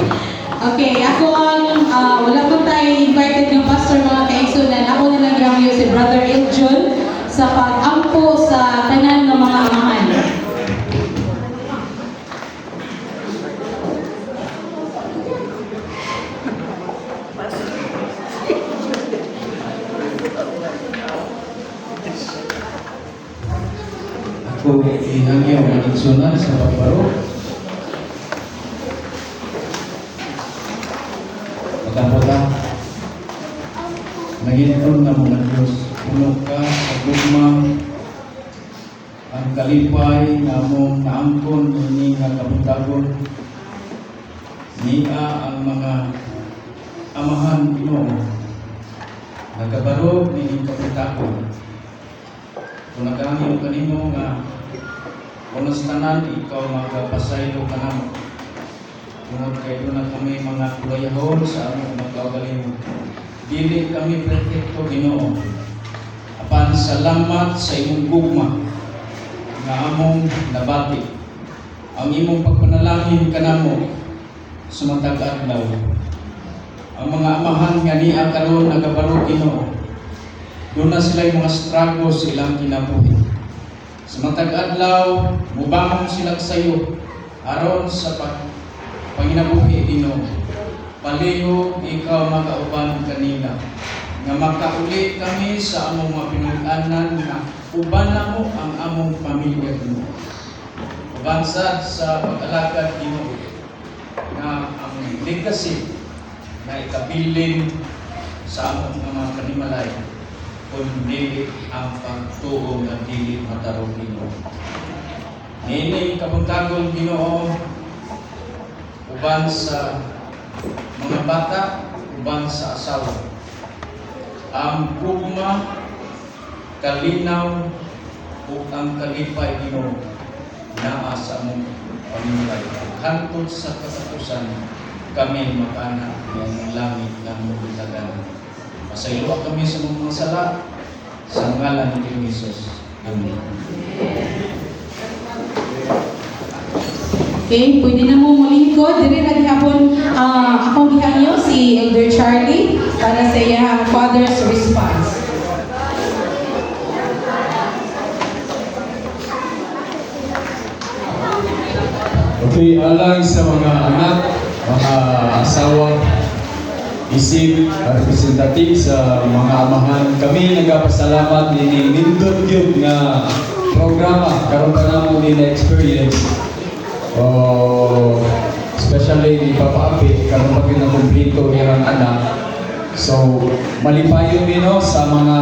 Okay, ako ang wala po tayo invited ng pastor mga kaigsunan. Ako nilang gamyo si Brother Eljon sa pag-ampo sa tanan ng mga amahan. Ako ihangyo ang igsunan sa pagbaro. Pagkaputa, naginton na mga Diyos, puno ka sa gugmang, ang kalipay na mong naangkon ini nga kabutagon, niya ang mga amahan Ginoo, nagkabarog ni kabutagon. Kung nagkangyo kanimo nga unos tanan ikaw magpasaylo ka namo. Tungod kay doon na kami mga kulayahon sa among magkaugaling. Dili kami perfecto Ginoo. Apan salamat sa imong gugma nga among nabati. Ang imong pagpanalangin kanamo sumatag adlaw. Ang mga amahan nga niya karon nagabaro Ginoo. Doon na sila yung mga struggles sa ilang kinabuhi. Sa matag adlaw, mubamong sila sa iyo aron sa panginabuhi Ginoo. Paliho ikaw makauban kanina nga makauli kami sa among mga pinag-anan nga uban na mo ang among pamilya Ginoo. Ubansad sa pag-alagad Ginoo nga ang legacy na ikabilin sa among mga kanimalay. kundi ang pagtuo nga dili matarong Ginoo. Nining kabuntagong Ginoo uban sa mga bata, uban sa asawa. Ang gugma, kalinaw, o ang kalipay Ginoo naa sa among pamilya. Hangtod sa katapusan, kami makana ng langit ng mabitagan. Pasaylo kami sa mga sala, sa ngalan ni Jesus. Amen. Okay, pwede na mo mulingkod. Dili na gihapon akong gihanyo si Elder Charlie para sa iyang father's response. Okay, alang sa mga anak, mga asawa, isip, representative sa mga amahan, kami nagpasalamat din nindot yun nga programa karon pa namo din na experience. Especially ni Papa Api, karon pa gyud na kumpleto iyang anak. So, malipayon nino sa mga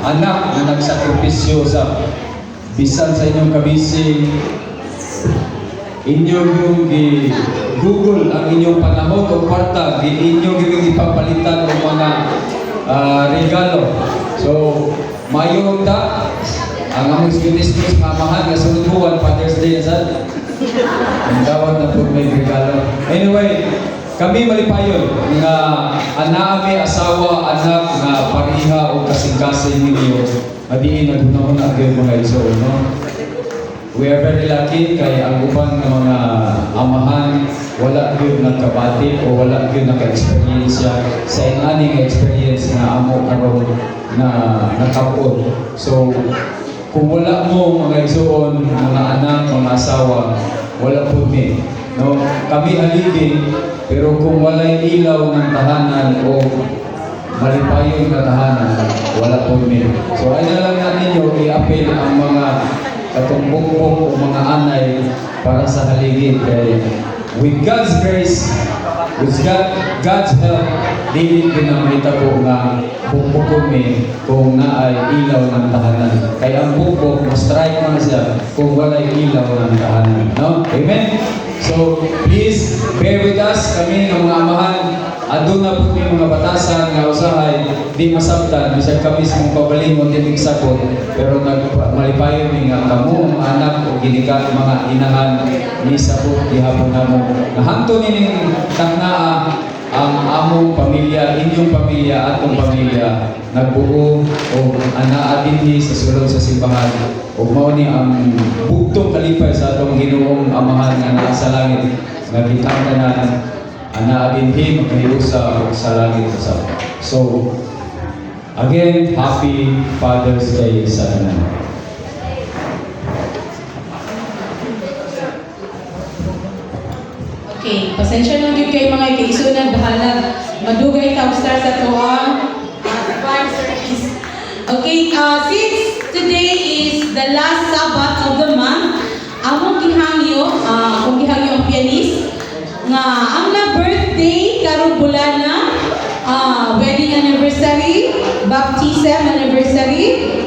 anak na nagsakripisyo sa bisan sa inyong kabising inyo yung Google ang inyong panahon o kwarta, inyo yung ipapalitan ng mga regalo. So, mayroon ta ang among Christmas mamahan na sunod buwan, Father's Day sa ang tawag na po may regalo. Anyway, kami malipayon nga anami asawa, anak nga pariha o kasing-kasing ninyo adiin nagunahon ang mga iso, no? We are very lucky kay ang ubang ng mga amahan wala gyud nagkabati o wala gyud naka-experience sa inaning experience na amo karon na nakapod. So kung wala mo mga igsoon, mga anak, mga asawa, wala po ni. No, kami haligi pero kung walay ilaw ng tahanan o malipayon na tahanan, wala po ni. So ay na lang natin ninyo i-appeal ang mga katumbok-bok o mga anay para sa haligi kay with God's grace, with God's help, dili ginamita ko nga bukbok mi kung naay ilaw ng tahanan. Kaya ang bukbok, ma-strike man siya kung walay ilaw ng tahanan. No? Amen? So, please, bear with us. Kami ng mga amahan, aduna po may mga batasan nga usahay, di masabtan, bisag kami sa mga pabalingon, tinig sakot, pero malipayon mi nga kamo, mga anak o ginika, mga inahan, ni sabot, gihapon na mo. Nahanto nining taknaa, ang among pamilya, inyong pamilya, atong pamilya, nagbuo o anaa dinhi sa sulod sa simbahan. O mao ni ang bugtong kalipay sa atong Ginoong Amahan nga naa sa langit, nga gitangtanan anaa dinhi magkahiusa sa langit sa. So again, happy Father's Day sa tanan. Okay, pasensya lang yun kayo mga kaisunan, bahala madugay ka-star sa tuwang divine service. Okay, since today is the last Sabbath of the month, akong gihangyo ang pianist, nga ang na birthday, karong bulana, wedding anniversary, baptism anniversary,